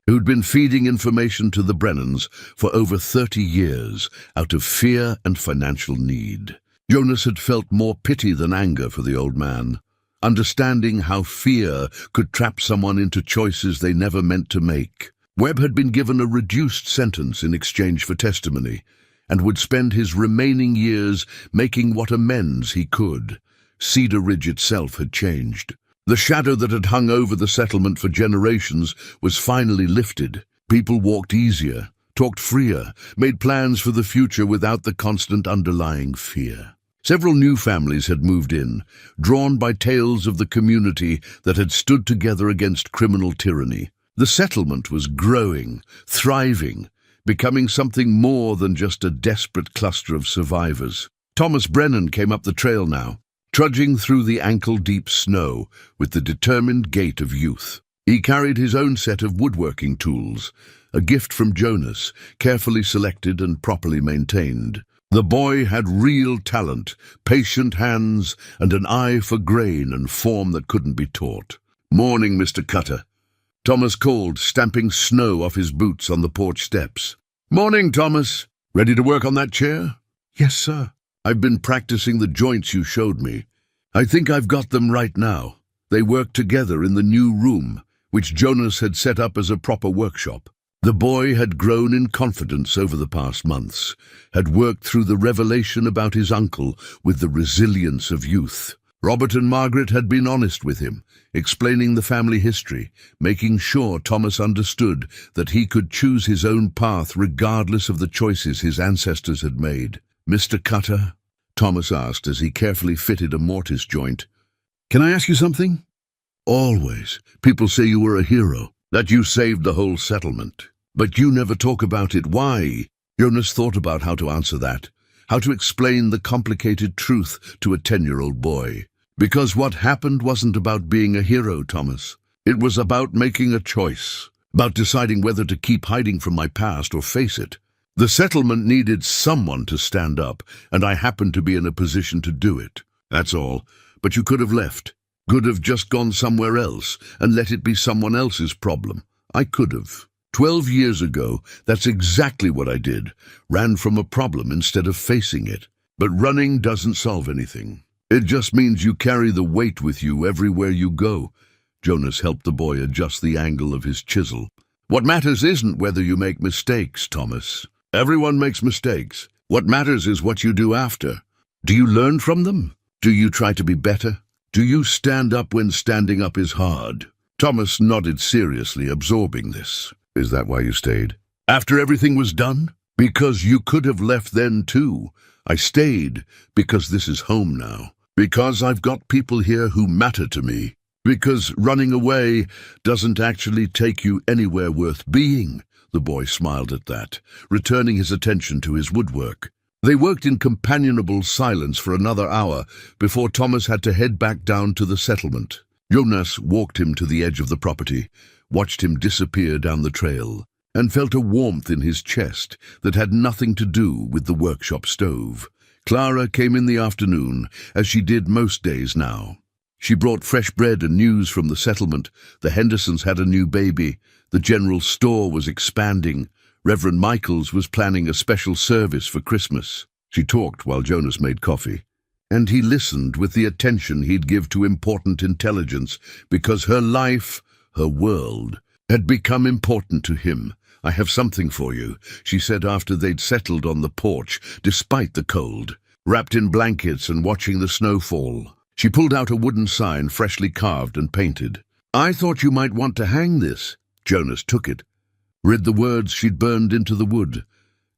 who'd been feeding information to the Brennans for over 30 years out of fear and financial need. Jonas had felt more pity than anger for the old man, understanding how fear could trap someone into choices they never meant to make. Webb had been given a reduced sentence in exchange for testimony, and would spend his remaining years making what amends he could. Cedar Ridge itself had changed. The shadow that had hung over the settlement for generations was finally lifted. People walked easier, talked freer, made plans for the future without the constant underlying fear. Several new families had moved in, drawn by tales of the community that had stood together against criminal tyranny. The settlement was growing, thriving, becoming something more than just a desperate cluster of survivors. Thomas Brennan came up the trail now, trudging through the ankle-deep snow with the determined gait of youth. He carried his own set of woodworking tools, a gift from Jonas, carefully selected and properly maintained. The boy had real talent, patient hands, and an eye for grain and form that couldn't be taught. "Morning, Mr. Cutter," Thomas called, stamping snow off his boots on the porch steps. "Morning, Thomas. Ready to work on that chair?" "Yes, sir. I've been practicing the joints you showed me. I think I've got them right now." They worked together in the new room, which Jonas had set up as a proper workshop. The boy had grown in confidence over the past months, had worked through the revelation about his uncle with the resilience of youth. Robert and Margaret had been honest with him, explaining the family history, making sure Thomas understood that he could choose his own path regardless of the choices his ancestors had made. "Mr. Cutter?" Thomas asked as he carefully fitted a mortise joint. "Can I ask you something?" "Always. People say you were a hero, that you saved the whole settlement. But you never talk about it. Why?" Jonas thought about how to answer that, how to explain the complicated truth to a 10-year-old boy. "Because what happened wasn't about being a hero, Thomas. It was about making a choice, about deciding whether to keep hiding from my past or face it. The settlement needed someone to stand up, and I happened to be in a position to do it. That's all. But you could have left. Could have just gone somewhere else and let it be someone else's problem. I could have. 12 years ago, that's exactly what I did. Ran from a problem instead of facing it. But running doesn't solve anything. It just means you carry the weight with you everywhere you go." Jonas helped the boy adjust the angle of his chisel. "What matters isn't whether you make mistakes, Thomas. Everyone makes mistakes. What matters is what you do after. Do you learn from them? Do you try to be better? Do you stand up when standing up is hard?" Thomas nodded seriously, absorbing this. "Is that why you stayed? After everything was done? Because you could have left then too. I stayed because this is home now. Because I've got people here who matter to me. Because running away doesn't actually take you anywhere worth being." The boy smiled at that, returning his attention to his woodwork. They worked in companionable silence for another hour before Thomas had to head back down to the settlement. Jonas walked him to the edge of the property, watched him disappear down the trail, and felt a warmth in his chest that had nothing to do with the workshop stove. Clara came in the afternoon, as she did most days now. She brought fresh bread and news from the settlement. The Hendersons had a new baby. The general store was expanding. Reverend Michaels was planning a special service for Christmas. She talked while Jonas made coffee, and he listened with the attention he'd give to important intelligence, because her life, her world, had become important to him. "I have something for you," she said after they'd settled on the porch, despite the cold, wrapped in blankets and watching the snow fall. She pulled out a wooden sign freshly carved and painted. "I thought you might want to hang this." Jonas took it, read the words she'd burned into the wood.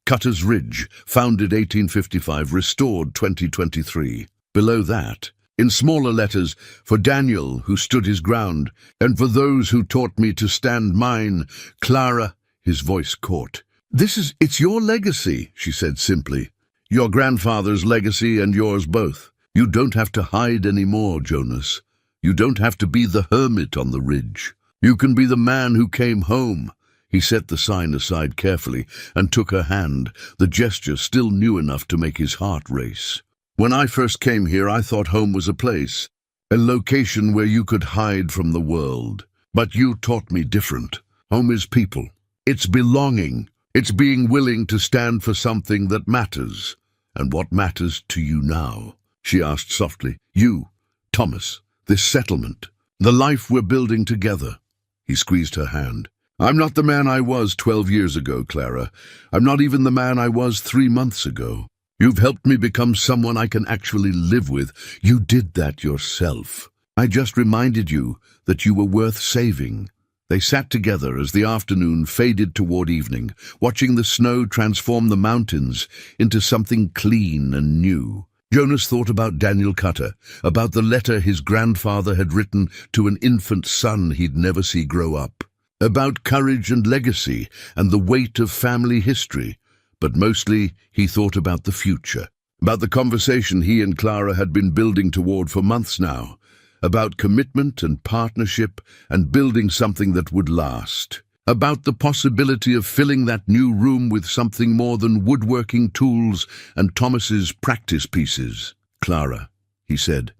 "Cutter's Ridge, founded 1855, restored 2023. Below that, in smaller letters, "For Daniel, who stood his ground, and for those who taught me to stand mine, Clara." His voice caught. It's your legacy," she said simply. "Your grandfather's legacy and yours both. You don't have to hide anymore, Jonas. You don't have to be the hermit on the ridge. You can be the man who came home." He set the sign aside carefully and took her hand, the gesture still new enough to make his heart race. "When I first came here, I thought home was a place, a location where you could hide from the world. But you taught me different. Home is people. It's belonging. It's being willing to stand for something that matters." "And what matters to you now?" she asked softly. "You, Thomas, this settlement, the life we're building together." He squeezed her hand. "I'm not the man I was 12 years ago, Clara. I'm not even the man I was 3 months ago. You've helped me become someone I can actually live with. You did that yourself. I just reminded you that you were worth saving." They sat together as the afternoon faded toward evening, watching the snow transform the mountains into something clean and new. Jonas thought about Daniel Cutter, about the letter his grandfather had written to an infant son he'd never see grow up, about courage and legacy and the weight of family history. But mostly he thought about the future, about the conversation he and Clara had been building toward for months now, about commitment and partnership and building something that would last, about the possibility of filling that new room with something more than woodworking tools and Thomas's practice pieces. "Clara," he said,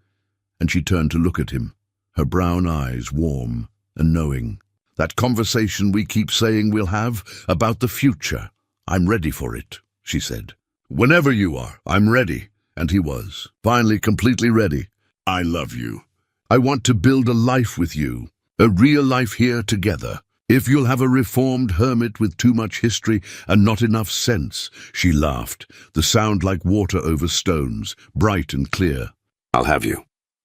and she turned to look at him, her brown eyes warm and knowing. "That conversation we keep saying we'll have about the future. I'm ready for it," she said. "Whenever you are, I'm ready." And he was, finally completely ready. "I love you. I want to build a life with you, a real life here together." If you'll have a reformed hermit with too much history and not enough sense, she laughed, the sound like water over stones, bright and clear. I'll have you.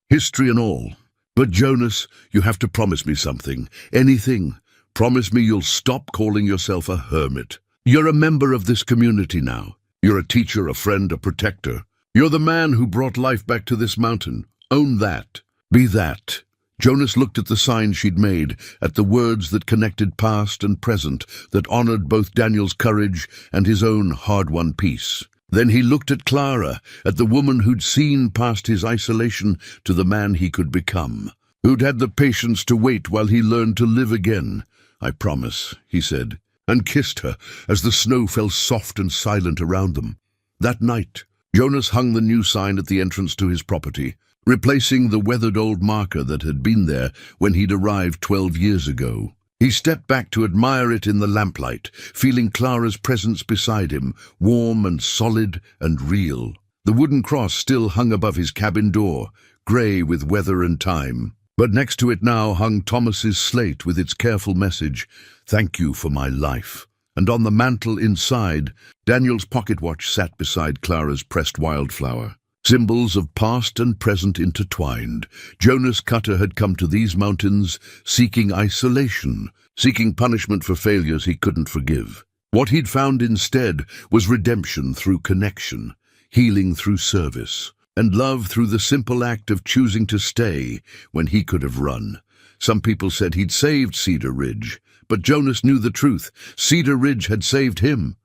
History and all. But Jonas, you have to promise me something. Anything. Promise me you'll stop calling yourself a hermit. You're a member of this community now. You're a teacher, a friend, a protector. You're the man who brought life back to this mountain. Own that. Be that. Jonas looked at the sign she'd made, at the words that connected past and present, that honored both Daniel's courage and his own hard-won peace. Then he looked at Clara, at the woman who'd seen past his isolation to the man he could become, who'd had the patience to wait while he learned to live again. I promise, he said, and kissed her as the snow fell soft and silent around them. That night, Jonas hung the new sign at the entrance to his property, replacing the weathered old marker that had been there when he'd arrived 12 years ago. He stepped back to admire it in the lamplight, feeling Clara's presence beside him, warm and solid and real. The wooden cross still hung above his cabin door, grey with weather and time. But next to it now hung Thomas's slate with its careful message, "Thank you for my life." And on the mantel inside, Daniel's pocket watch sat beside Clara's pressed wildflower. Symbols of past and present intertwined. Jonas Cutter had come to these mountains seeking isolation, seeking punishment for failures he couldn't forgive. What he'd found instead was redemption through connection, healing through service, and love through the simple act of choosing to stay when he could have run. Some people said he'd saved Cedar Ridge, but Jonas knew the truth. Cedar Ridge had saved him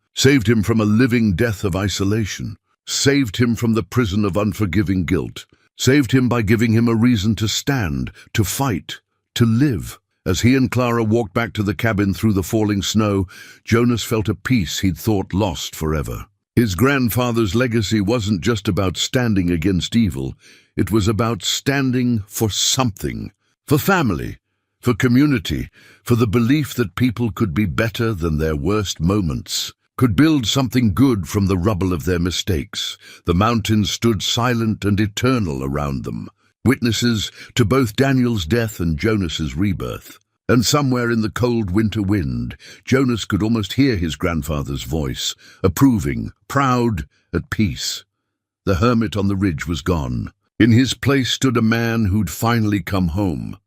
from a living death of isolation. Saved him from the prison of unforgiving guilt, saved him by giving him a reason to stand, to fight, to live. As he and Clara walked back to the cabin through the falling snow, Jonas felt a peace he'd thought lost forever. His grandfather's legacy wasn't just about standing against evil, it was about standing for something, for family, for community, for the belief that people could be better than their worst moments, could build something good from the rubble of their mistakes. The mountains stood silent and eternal around them, witnesses to both Daniel's death and Jonas's rebirth. And somewhere in the cold winter wind, Jonas could almost hear his grandfather's voice, approving, proud, at peace. The hermit on the ridge was gone. In his place stood a man who'd finally come home.